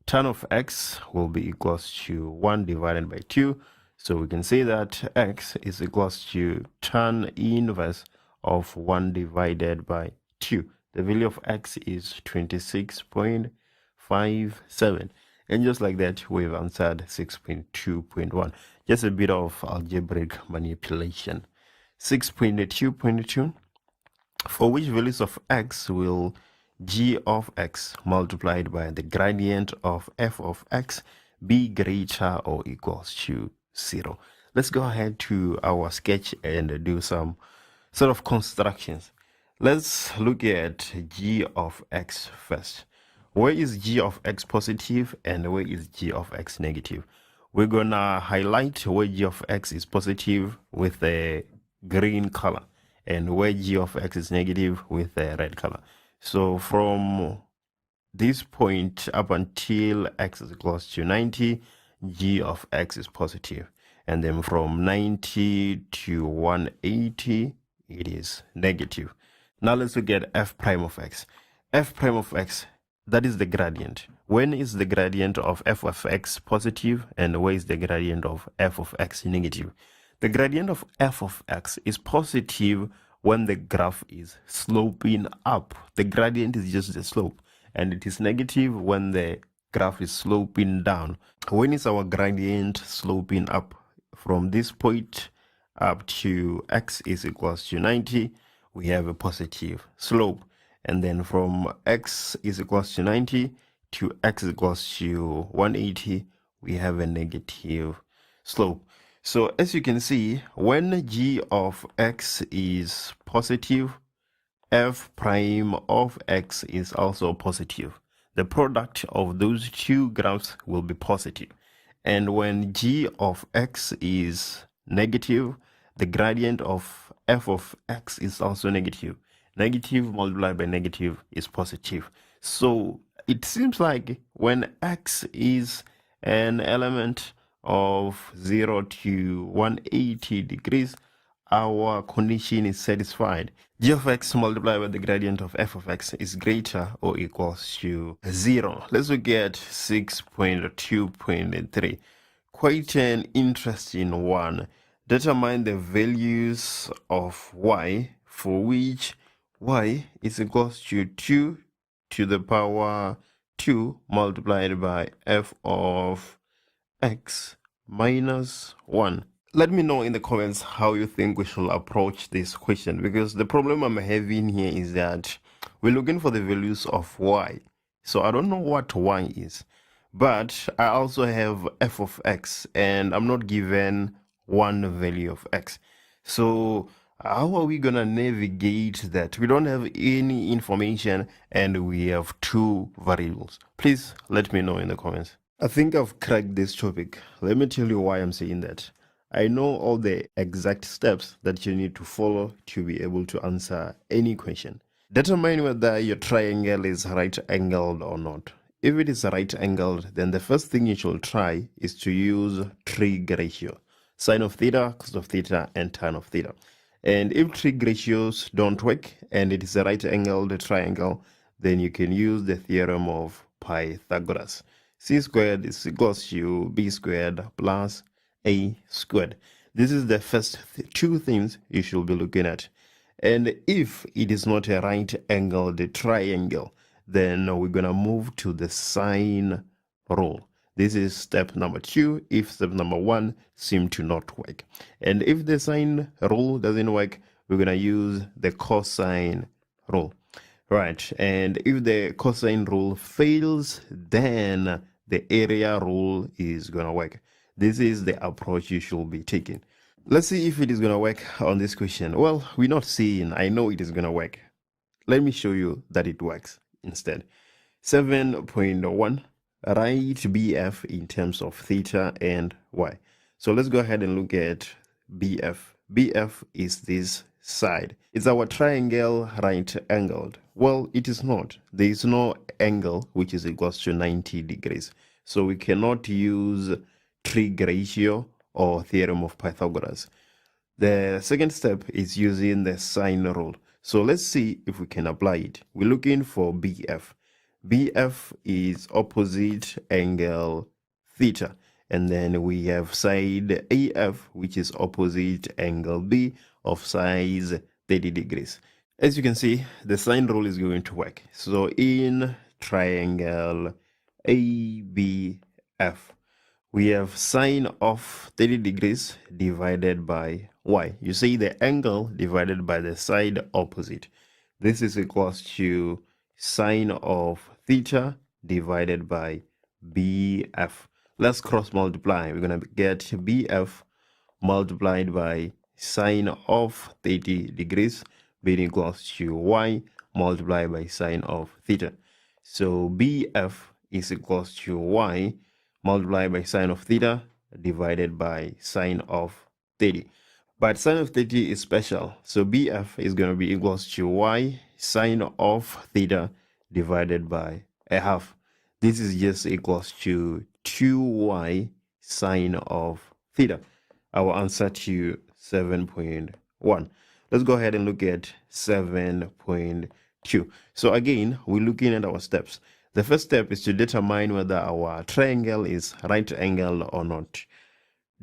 Tan of x will be equals to 1 divided by 2. So we can say that x is equals to tan inverse of 1 divided by 2. The value of x is 26.57. And just like that, we've answered 6.2.1. Just a bit of algebraic manipulation. 6.2.2. For which values of x will g of x multiplied by the gradient of f of x be greater or equals to 0? Let's go ahead to our sketch and do some sort of constructions. Let's look at g of x first. Where is g of x positive and where is g of x negative? We're gonna highlight where g of x is positive with a green color and where g of x is negative with a red color. So from this point up until x is equals to 90, g of x is positive. And then from 90 to 180, it is negative. Now let's look at f prime of x. F prime of x, That is the gradient. When is the gradient of f of x positive and where is the gradient of f of x negative? The gradient of f of x is positive when the graph is sloping up. The gradient is just the slope, and it is negative when the graph is sloping down. When is our gradient sloping up? From this point up to x is equals to 90, we have a positive slope. And then from x is equals to 90 to x is equals to 180, we have a negative slope. So as you can see, when g of x is positive, f prime of x is also positive. The product of those two graphs will be positive. And when g of x is negative, the gradient of f of x is also negative. Negative multiplied by negative is positive. So it seems like when x is an element of 0 to 180 degrees, our condition is satisfied. G of x multiplied by the gradient of f of x is greater or equals to 0. Let's look at 6.2.3. Quite an interesting one. Determine the values of y for which y is equals to 2 to the power 2 multiplied by f of x minus 1. Let me know in the comments how you think we should approach this question, because the problem I'm having here is that we're looking for the values of y. So I don't know what y is, but I also have f of x and I'm not given one value of x. So how are we gonna navigate that? We don't have any information and we have two variables. Please let me know in the comments. I think I've cracked this topic. Let me tell you why I'm saying that. I know all the exact steps that you need to follow to be able to answer any question. Determine whether your triangle is right angled or not. If it is right angled, then the first thing you should try is to use trig ratio. Sine of theta, cos of theta, and tan of theta. And if trig ratios don't work and it is a right angled triangle, then you can use the theorem of Pythagoras. C squared is equals to b squared plus a squared. This is the first two things you should be looking at. And if it is not a right angled triangle, then we're going to move to the sine rule. This is step number 2 if step number 1 seems to not work. And if the sine rule doesn't work, we're going to use the cosine rule. Right, and if the cosine rule fails, then the area rule is going to work. This is the approach you should be taking. Let's see if it is going to work on this question. Well, we're not seeing. I know it is going to work. Let me show you that it works instead. 7.1, write BF in terms of theta and y. So let's go ahead and look at BF. BF is this side. Is our triangle right angled? Well, it is not. There is no angle which is equals to 90 degrees. So we cannot use trig ratio or theorem of Pythagoras. The second step is using the sine rule. So let's see if we can apply it. We're looking for BF. BF is opposite angle theta. And then we have side AF, which is opposite angle B of size 30 degrees. As you can see, the sine rule is going to work. So in triangle ABF, we have sine of 30 degrees divided by y. You see the angle divided by the side opposite. This is equals to sine of theta divided by BF. Let's cross multiply. We're going to get BF multiplied by sine of 30 degrees being equals to y multiplied by sine of theta. So BF is equals to y multiplied by sine of theta divided by sine of 30. But sine of 30 is special. So BF is going to be equals to y sine of theta divided by a half. This is just equals to 2y sine of theta. Our answer to 7.1. Let's go ahead and look at 7.2. So again, we're looking at our steps. The first step is to determine whether our triangle is right angle or not.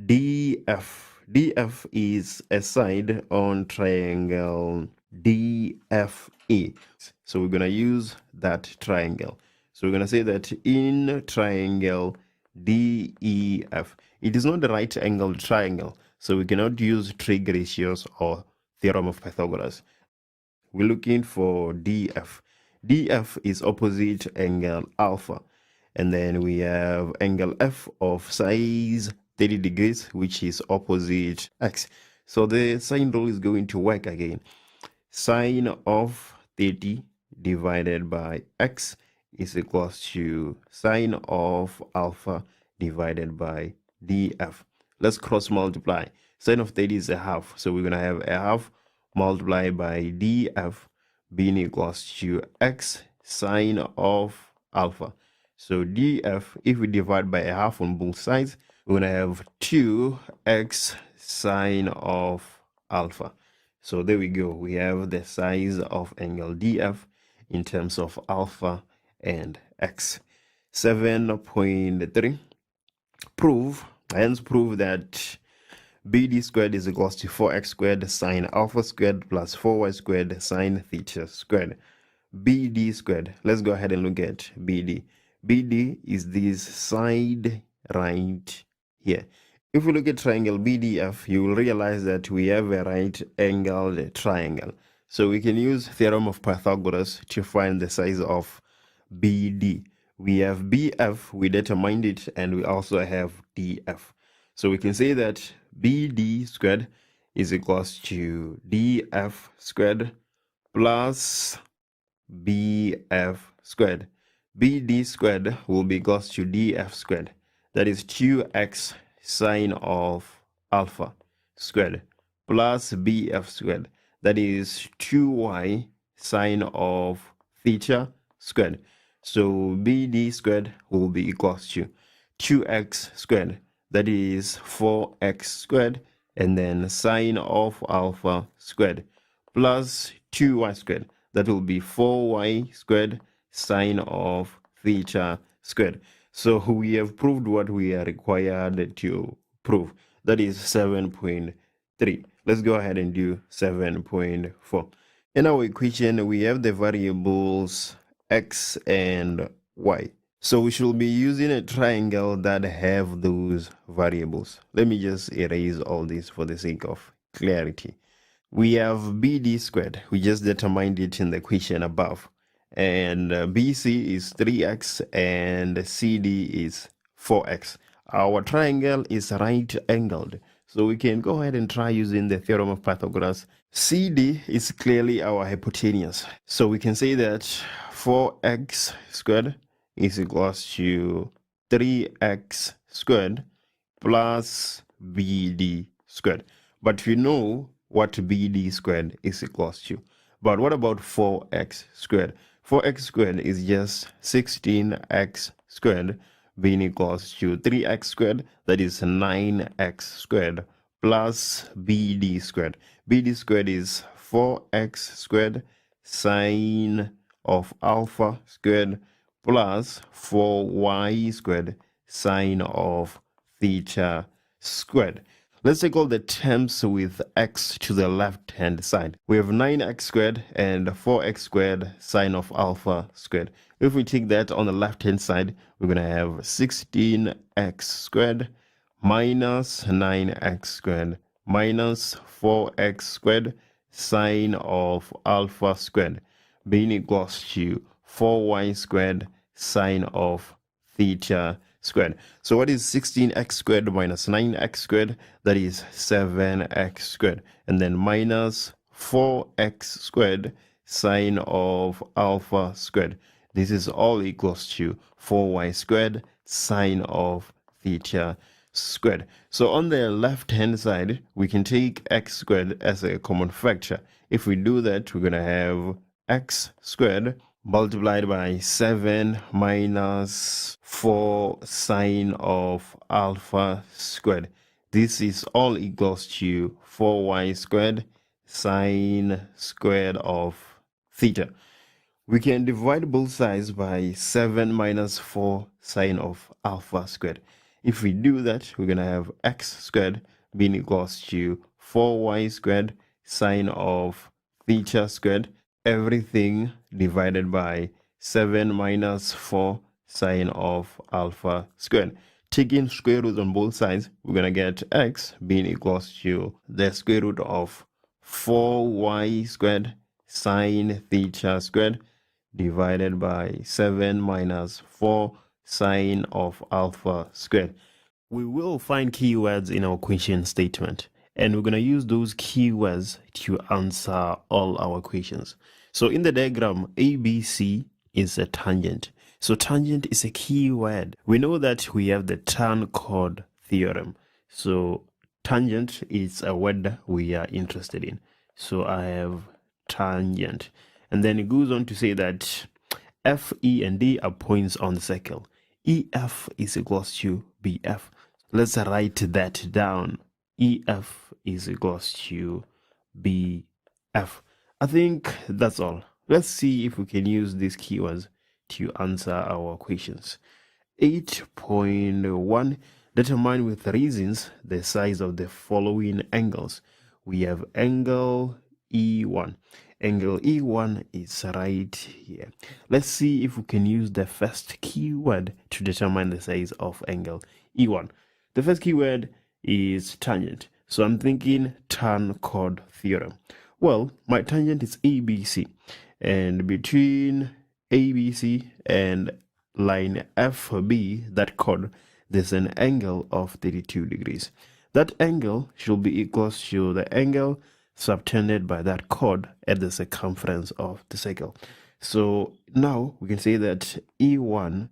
DF is a side on triangle DFE. So we're going to use that triangle. So we're going to say that in triangle DEF, it is not the right angled triangle. So we cannot use trig ratios or theorem of Pythagoras. We're looking for DF. DF is opposite angle alpha. And then we have angle F of size 30 degrees, which is opposite x. So the sine rule is going to work again. Sine of 30 divided by x is equals to sine of alpha divided by df. Let's cross multiply. Sine of 30 is a half, so we're going to have a half multiplied by df being equals to x sine of alpha. So df, if we divide by a half on both sides, we're going to have 2x sine of alpha. So there we go. We have the size of angle df in terms of alpha and x. 7.3. Prove that BD squared is equals to 4x squared sine alpha squared plus 4y squared sine theta squared. BD squared. Let's go ahead and look at BD. BD is this side right here. If we look at triangle BDF, you will realize that we have a right angled triangle. So we can use theorem of Pythagoras to find the size of BD. We have BF, we determined it, and we also have DF. So we can say that BD squared is equals to DF squared plus BF squared. BD squared will be equals to DF squared. That is 2x sine of alpha squared plus BF squared. That is 2y sine of theta squared. So BD squared will be equals to 2x squared. That is 4x squared. And then sine of alpha squared plus 2y squared. That will be 4y squared sine of theta squared. So we have proved what we are required to prove. That is 7.3. Let's go ahead and do 7.4. In our equation, we have the variables x and y. So we should be using a triangle that have those variables. Let me just erase all this for the sake of clarity. We have BD squared. We just determined it in the equation above. And BC is 3x and CD is 4x. Our triangle is right angled. So we can go ahead and try using the theorem of Pythagoras. CD is clearly our hypotenuse. So we can say that 4x squared is equals to 3x squared plus BD squared. But we know what BD squared is equals to. But what about 4x squared? 4x squared is just 16x squared being equals to 3x squared, that is 9x squared plus BD squared. BD squared is 4x squared sine of alpha squared plus 4y squared sine of theta squared. Let's take all the terms with x to the left-hand side. We have 9x squared and 4x squared sine of alpha squared. If we take that on the left-hand side, we're going to have 16x squared minus 9x squared minus 4x squared sine of alpha squared being equals to 4y squared sine of theta squared. So what is 16x squared minus 9x squared? That is 7x squared. And then minus 4x squared sine of alpha squared. This is all equals to 4y squared sine of theta squared. So on the left hand side, we can take x squared as a common factor. If we do that, we're going to have x squared multiplied by 7 minus 4 sine of alpha squared. This is all equals to 4y squared sine squared of theta. We can divide both sides by 7 minus 4 sine of alpha squared. If we do that, we're going to have x squared being equals to 4y squared sine of theta squared, everything divided by 7 minus 4 sine of alpha squared. Taking square roots on both sides, we're going to get x being equals to the square root of 4y squared sine theta squared divided by 7 minus 4 sine of alpha squared. We will find keywords in our question statement, and we're going to use those keywords to answer all our questions. So in the diagram, ABC is a tangent. So tangent is a keyword. We know that we have the tan chord theorem. So tangent is a word we are interested in. So I have tangent. And then it goes on to say that F, E, and D are points on the circle. EF is equals to BF. Let's write that down. EF is equals to BF. I think that's all. Let's see if we can use these keywords to answer our questions. 8.1. Determine with reasons the size of the following angles. We have angle E1. Angle E1 is right here. Let's see if we can use the first keyword to determine the size of angle E1. The first keyword is tangent. So I'm thinking tan chord theorem. Well, my tangent is ABC. And between ABC and line FB, that chord, there's an angle of 32 degrees. That angle should be equal to the angle subtended by that chord at the circumference of the circle. So now we can say that E1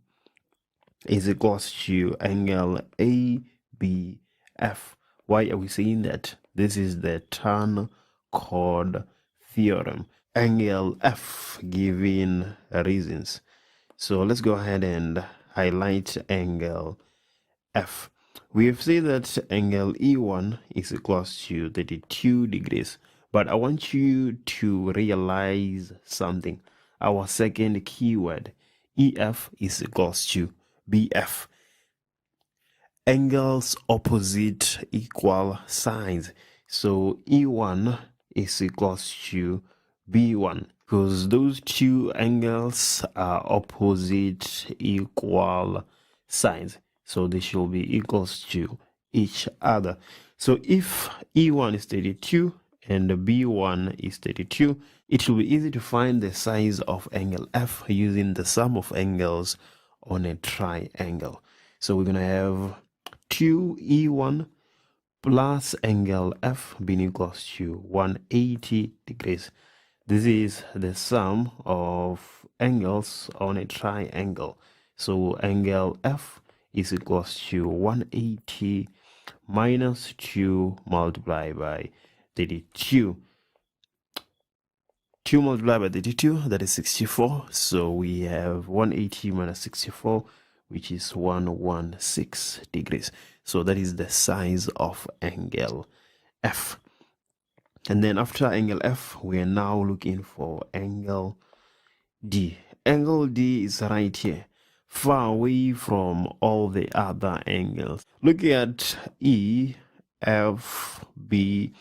is equal to angle ABF. Why are we saying that? This is the tan chord theorem. Angle F given reasons. So let's go ahead and highlight angle F. We have said that angle E1 is equal to 32 degrees. But I want you to realize something. Our second keyword, EF is equal to BF. Angles opposite equal signs. So E1 is equal to B1 because those two angles are opposite equal signs. So they should be equals to each other. So if E1 is 32 and B1 is 32, it will be easy to find the size of angle F using the sum of angles on a triangle. So we're going to have 2E1 plus angle F being equals to 180 degrees. This is the sum of angles on a triangle. So angle F is equals to 180 minus 2 multiplied by 32. 2 multiplied by 32, that is 64. So we have 180 minus 64, which is 116 degrees. So that is the size of angle F. And then after angle F, we are now looking for angle D. Angle D is right here, far away from all the other angles. Looking at E, F, B,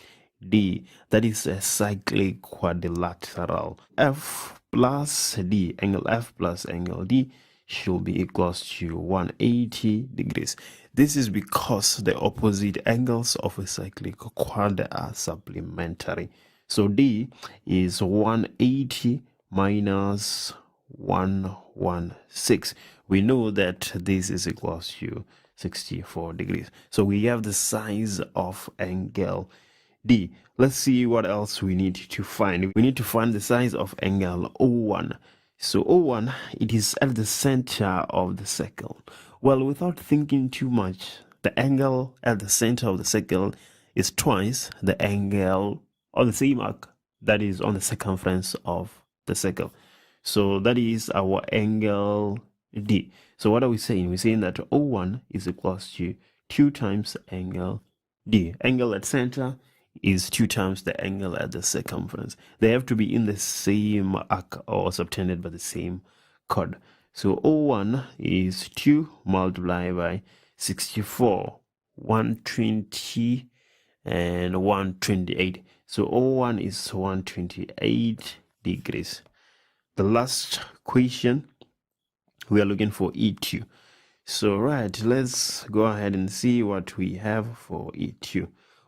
D, that is a cyclic quadrilateral. F plus D, angle F plus angle D should be equals to 180 degrees. This is because the opposite angles of a cyclic quad are supplementary. So D is 180 minus 116. We know that this is equals to 64 degrees. So we have the size of angle D. Let's see what else we need to find. We need to find the size of angle O1. So O1, it is at the center of the circle. Well, without thinking too much, the angle at the center of the circle is twice the angle on the same arc that is on the circumference of the circle. So that is our angle D. So what are we saying? We're saying that O1 is equals to 2 times angle D. Angle at center is 2 times the angle at the circumference. They have to be in the same arc or subtended by the same chord. So O1 is 2 multiplied by 64, 120, and 128. So O1 is 128 degrees. The last question, we are looking for E2. So right, let's go ahead and see what we have for E2.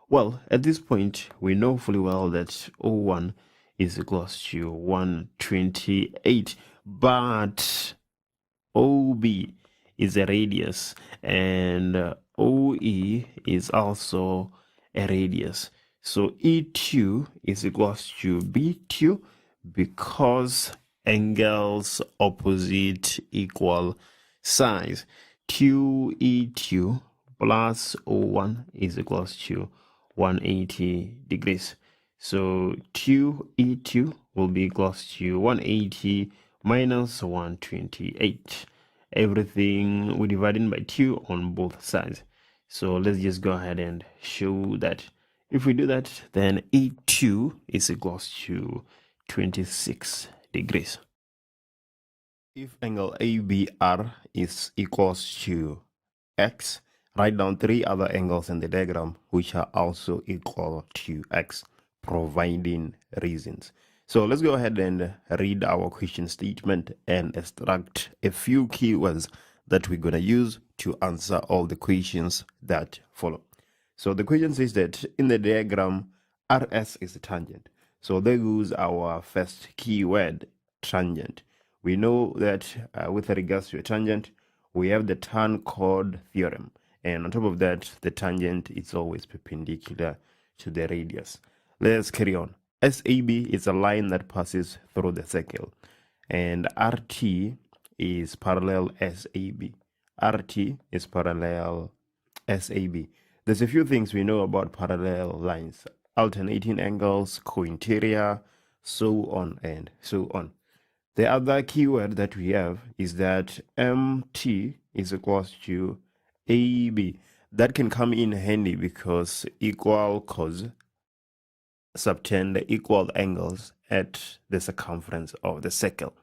Well, at this point, we know fully well that O1 is equals to 128, but OB is a radius and OE is also a radius. So E2 is equals to B2 because angles opposite equal size. 2E2 plus O1 is equals to 180 degrees. So 2E2 will be equals to 180 minus 128. Everything we divided by 2 on both sides. So let's just go ahead and show that. If we do that, then E2 is equals to 26 degrees. If angle ABR is equals to x, write down 3 other angles in the diagram which are also equal to x, providing reasons. So let's go ahead and read our question statement and extract a few keywords that we're going to use to answer all the questions that follow. So the question says that in the diagram, RS is a tangent. So there goes our first keyword, tangent. We know that with regards to a tangent, we have the tan chord theorem. And on top of that, the tangent is always perpendicular to the radius. Let's carry on. SAB is a line that passes through the circle. And RT is parallel SAB. RT is parallel SAB. There's a few things we know about parallel lines. Alternating angles, cointerior, so on and so on. The other keyword that we have is that MT is equals to AB. That can come in handy because equal cos subtend the equal angles at the circumference of the circle.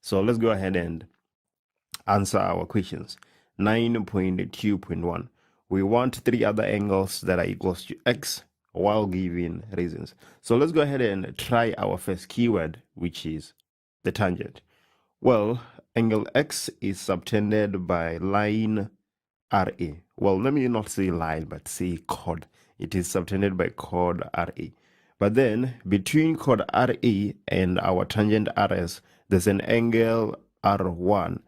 So let's go ahead and answer our questions. 9.2.1. We want 3 other angles that are equals to x while giving reasons. So let's go ahead and try our first keyword, which is the tangent. Well, angle x is subtended by line RA. Well, let me not say line, but say chord. It is subtended by chord RA. But then, between chord RA and our tangent RS, there's an angle R1.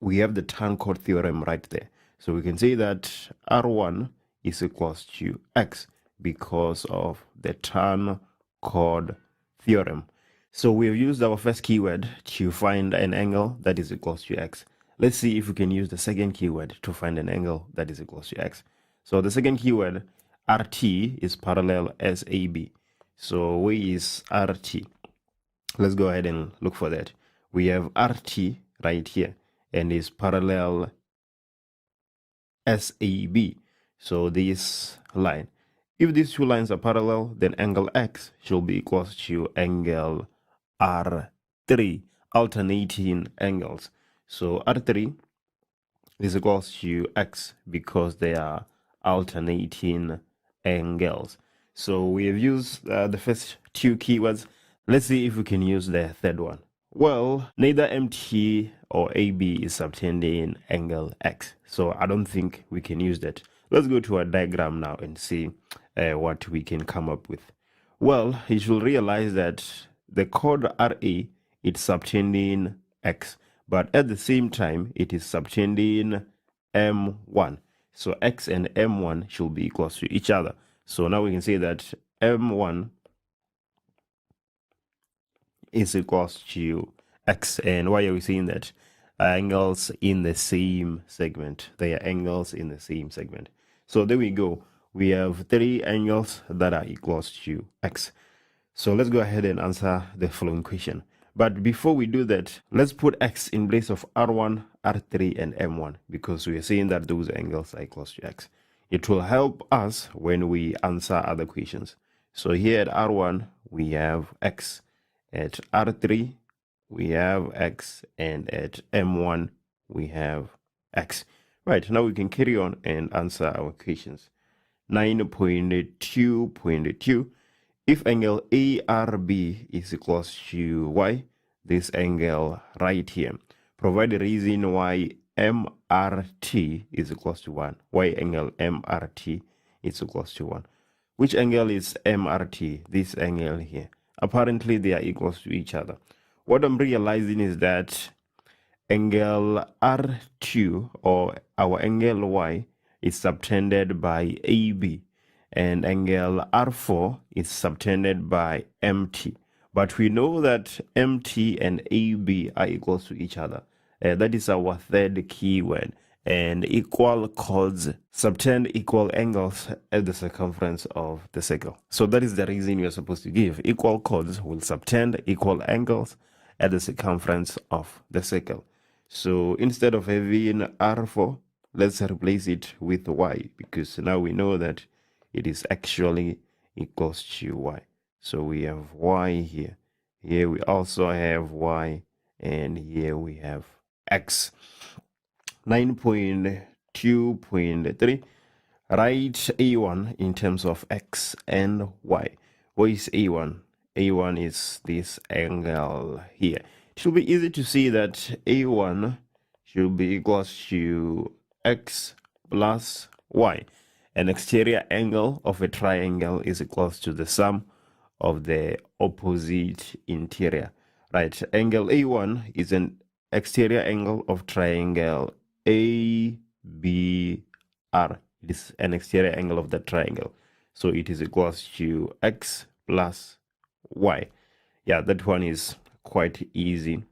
We have the tan chord theorem right there. So we can say that R1 is equals to x because of the tan chord theorem. So we've used our first keyword to find an angle that is equals to x. Let's see if we can use the second keyword to find an angle that is equals to x. So the second keyword, RT, is parallel SAB. So where is RT? Let's go ahead and look for that. We have RT right here and is parallel SAB. So this line. If these two lines are parallel, then angle x should be equals to angle R3, alternating angles. So R3 is equals to x because they are alternating angles. So we have used the first 2 keywords. Let's see if we can use the third one. Well, neither MT or AB is subtending angle x. So I don't think we can use that. Let's go to our diagram now and see what we can come up with. Well, you should realize that the chord RA is subtending x, but at the same time, it is subtending M1. So x and M1 should be equal to each other. So now we can say that M1 is equals to x. And why are we saying that? Angles in the same segment. They are angles in the same segment. So there we go. We have 3 angles that are equals to x. So let's go ahead and answer the following question. But before we do that, let's put x in place of R1, R3, and M1 because we are saying that those angles are equals to x. It will help us when we answer other questions. So here at R1, we have x. At R3, we have x. And at M1, we have x. Right, now we can carry on and answer our questions. 9.2.2. If angle ARB is equals to y, this angle right here, provide a reason why MRT is equals to 1. Why angle MRT is equals to 1. Which angle is MRT? This angle here. Apparently, they are equals to each other. What I'm realizing is that angle R2, or our angle Y, is subtended by AB, and angle R4 is subtended by MT. But we know that MT and AB are equals to each other. That is our third keyword. And equal chords subtend equal angles at the circumference of the circle. So that is the reason we are supposed to give. Equal chords will subtend equal angles at the circumference of the circle. So instead of having R4, let's replace it with Y, because now we know that it is actually equals to Y. So we have Y here. Here we also have Y, and here we have X. 9.2.3. Write A1 in terms of X and Y. What is A1? A1 is this angle here. It should be easy to see that A1 should be equals to X plus Y. An exterior angle of a triangle is equals to the sum of the opposite interior. Right, angle A1 is an exterior angle of triangle ABR. It is an exterior angle of that triangle. So it is equals to X plus Y. Yeah, that one is quite easy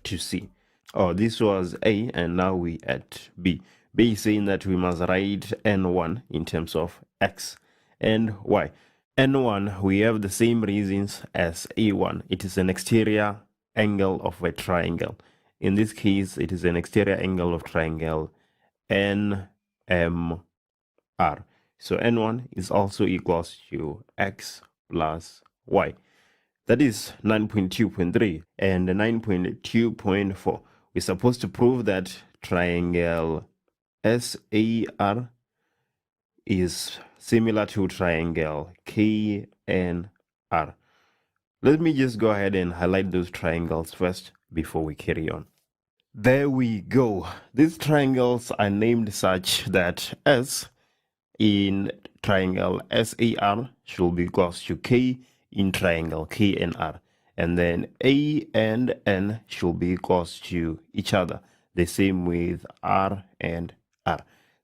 to see. Oh, this was A, and now we at B. B is saying that we must write N1 in terms of X and Y. N1, we have the same reasons as A1. It is an exterior angle of a triangle. In this case, it is an exterior angle of triangle NMR. So N1 is also equals to X plus Y. That is 9.2.3. And 9.2.4, we're supposed to prove that triangle SAR is similar to triangle KNR. Let me just go ahead and highlight those triangles first before we carry on. There we go. These triangles are named such that S in triangle SAR should be equals to K in triangle KNR. And then A and N should be equals to each other. The same with R and R.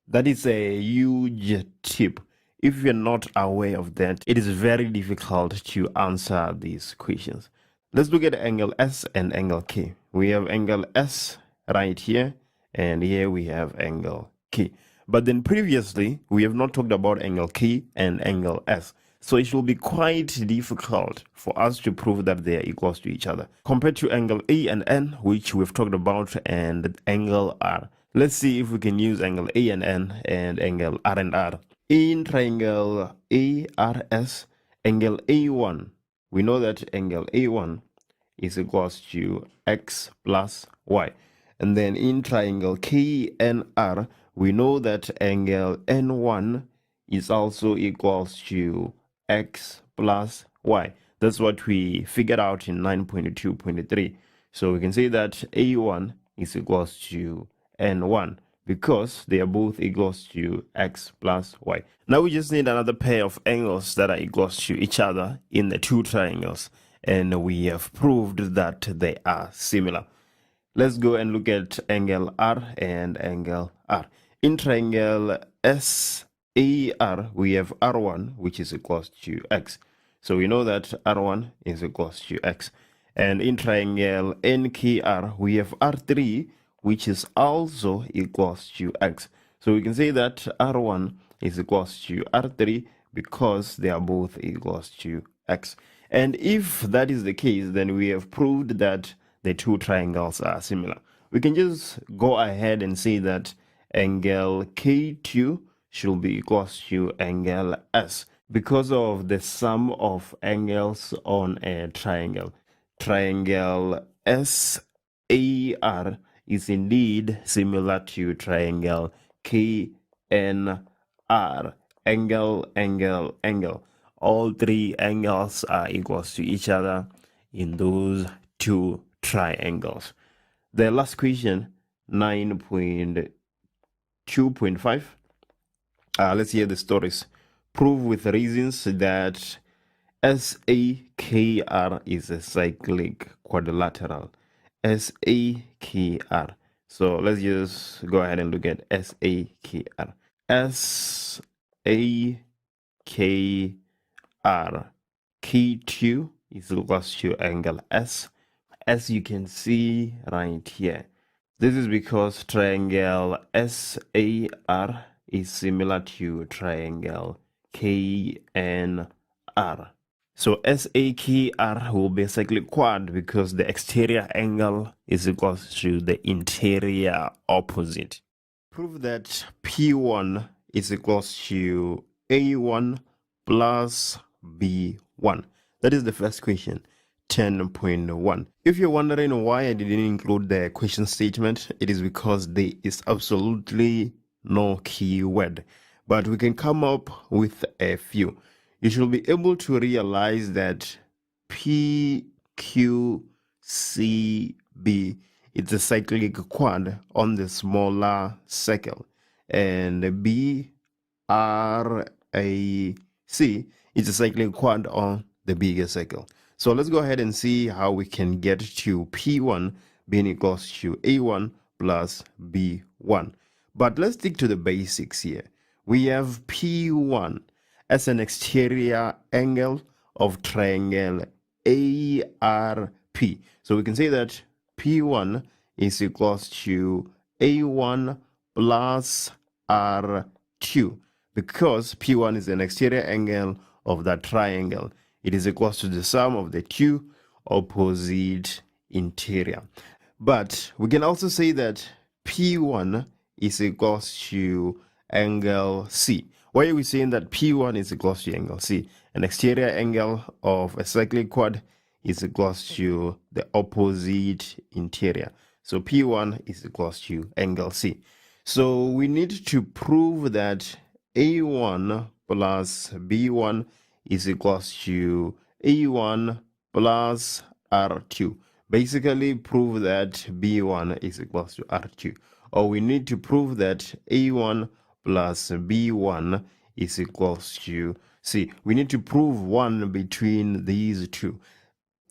That is a huge tip. If you're not aware of that, it is very difficult to answer these questions. Let's look at angle S and angle K. We have angle S right here, and here we have angle K. But then previously, we have not talked about angle K and angle S. So it will be quite difficult for us to prove that they are equals to each other. Compared to angle A and N, which we've talked about, and angle R. Let's see if we can use angle A and N and angle R and R. In triangle ARS, angle A1, we know that angle A1 is equals to X plus Y. And then in triangle KNR, we know that angle N1 is also equals to X plus Y. That's what we figured out in 9.2.3. So we can say that A1 is equals to N1 because they are both equals to X plus Y. Now we just need another pair of angles that are equals to each other in the two triangles. And we have proved that they are similar. Let's go and look at angle R and angle R. In triangle SAR, we have R1, which is equals to X. So we know that R1 is equals to X. And in triangle NKR, we have R3, which is also equals to X. So we can say that R1 is equals to R3 because they are both equals to X. And if that is the case, then we have proved that the two triangles are similar. We can just go ahead and say that angle K2 should be equals to angle S. because of the sum of angles on a triangle. Triangle SAR is indeed similar to triangle KNR. Angle, angle, angle. All three angles are equals to each other in those two triangles. The last question, 9.2.5. Let's hear the stories. Prove with reasons that SAKR is a cyclic quadrilateral. SAKR. So let's just go ahead and look at SAKR. SAKR. K2 is equals to angle S, as you can see right here. This is because triangle SAR is similar to triangle KNR. So SAKR will be a cyclic quad because the exterior angle is equal to the interior opposite. Prove that P1 is equal to A1 plus B1. That is the first question. 10.1. If you're wondering why I didn't include the question statement, it is because there is absolutely no keyword. But we can come up with a few. You should be able to realize that PQCB is a cyclic quad on the smaller circle, and BRAC is a cyclic quad on the bigger circle. So let's go ahead and see how we can get to P1 being equals to A1 plus B1. But let's stick to the basics here. We have P1 as an exterior angle of triangle ARP. So we can say that P1 is equals to A1 plus R2 because P1 is an exterior angle of that triangle. It is equals to the sum of the two opposite interior. But we can also say that P1 is equals to angle C. Why are we saying that P1 is equals to angle C? An exterior angle of a cyclic quad is equals to the opposite interior. So P1 is equals to angle C. So we need to prove that A1 plus B1 is equals to A1 plus R2. Basically prove that B1 is equals to R2. Or we need to prove that A1 plus B1 is equals to C. We need to prove one between these two.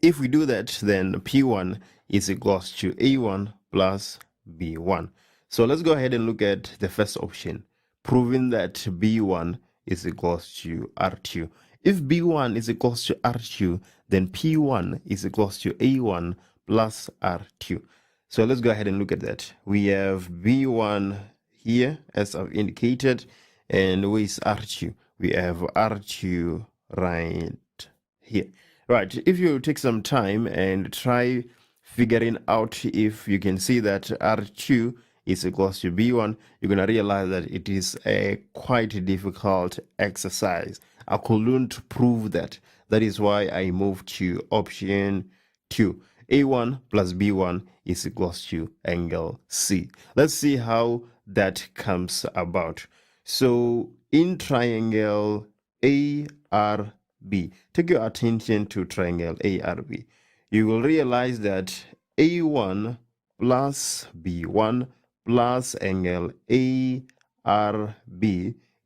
If we do that, then P1 is equals to A1 plus B1. So let's go ahead and look at the first option, proving that B1 is equals to R2. If B1 is equals to R2, then P1 is equals to A1 plus R2. So let's go ahead and look at that. We have B1 here, as I've indicated, and where is R2? We have R2 right here. Right, if you take some time and try figuring out if you can see that R2 is equals to B1, you're going to realize that it is a quite difficult exercise. I couldn't prove that. That is why I moved to option 2. A1 plus B1 is equals to angle C. Let's see how that comes about. So in triangle ARB, take your attention to triangle ARB. You will realize that A1 plus B1 plus angle ARB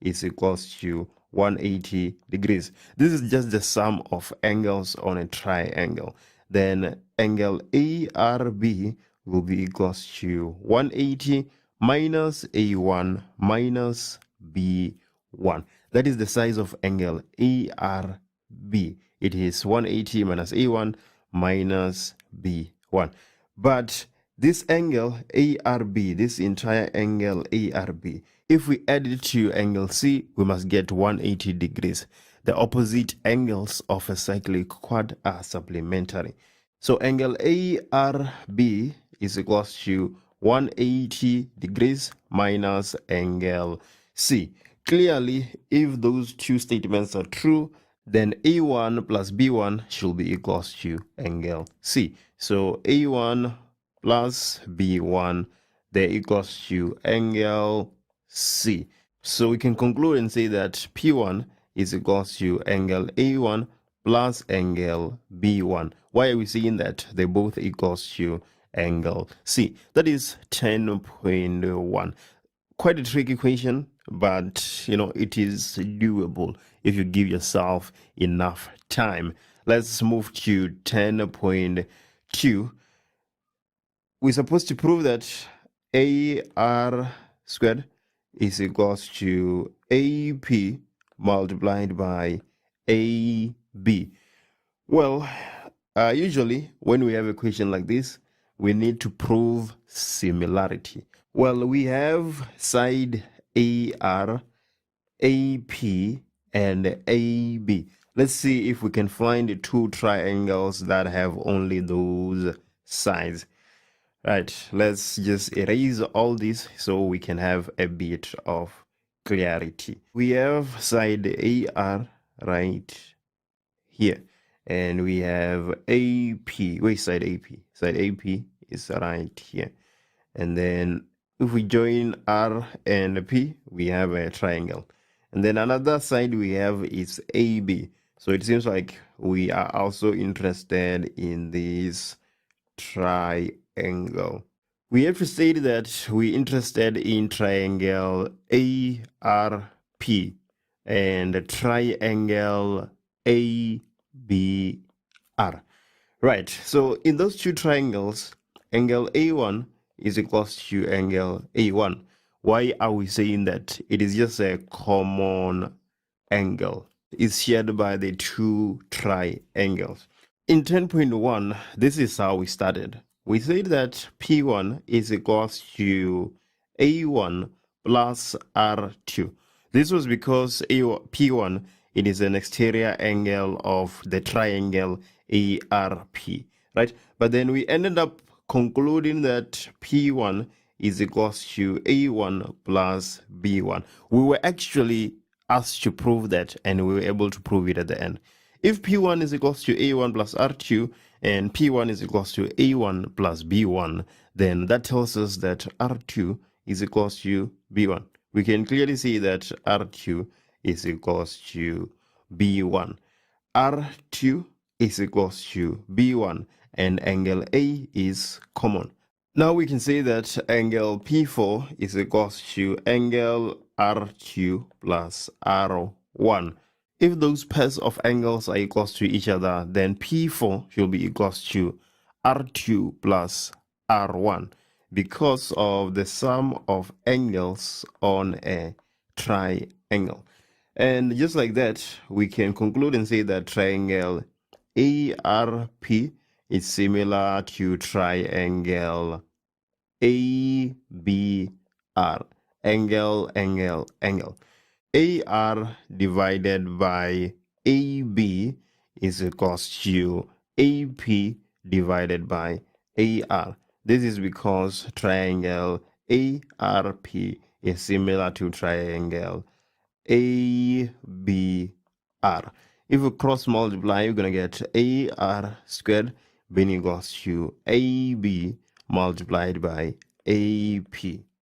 is equals to 180 degrees. This is just the sum of angles on a triangle. Then angle ARB will be equals to 180 minus A1 minus B1. That is the size of angle ARB. It is 180 minus A1 minus B1. But this angle ARB, this entire angle ARB, if we add it to angle C, we must get 180 degrees. The opposite angles of a cyclic quad are supplementary. So angle ARB is equals to 180 degrees minus angle C. Clearly, if those two statements are true, then A1 plus B1 should be equals to angle C. So A1 plus B1, they're equals to angle C. So we can conclude and say that P1 is equals to angle A1 plus angle B1. Why are we saying that they both equals to angle C? That is 10.1. Quite a tricky question, but it is doable if you give yourself enough time. Let's move to 10.2. We're supposed to prove that AR squared is equals to AP multiplied by AB. Well, usually when we have a question like this, we need to prove similarity. Well, we have side AR, AP, and AB. Let's see if we can find the two triangles that have only those sides. Right, let's just erase all this so we can have a bit of clarity. We have side AR right here, and we have AP. Wait, side AP? Side AP is right here. And then if we join R and P, we have a triangle. And then another side we have is AB. So it seems like we are also interested in this triangle. We have to state that we're interested in triangle ARP and triangle ABR. Right, so in those two triangles, angle A1 is equals to angle A1. Why are we saying that? It is just a common angle. It's shared by the two triangles. In 10.1, this is how we started. We said that P1 is equals to A1 plus R2. This was because P1, it is an exterior angle of the triangle ARP, right? But then we ended up concluding that P1 is equals to A1 plus B1. We were actually asked to prove that, and we were able to prove it at the end. If P1 is equals to A1 plus R2 and P1 is equals to A1 plus B1, then that tells us that R2 is equals to B1. We can clearly see that R2 is equals to B1. R2 is equals to B1, and angle A is common. Now we can say that angle P4 is equals to angle R2 plus R1. If those pairs of angles are equals to each other, then P4 should be equals to R2 plus R1 because of the sum of angles on a triangle. And just like that, we can conclude and say that triangle ARP is similar to triangle ABR. Angle, angle, angle. AR divided by AB is equals to AP divided by AR. This is because triangle ARP is similar to triangle ABR. If we cross multiply, you're going to get AR squared being equals to AB multiplied by AP.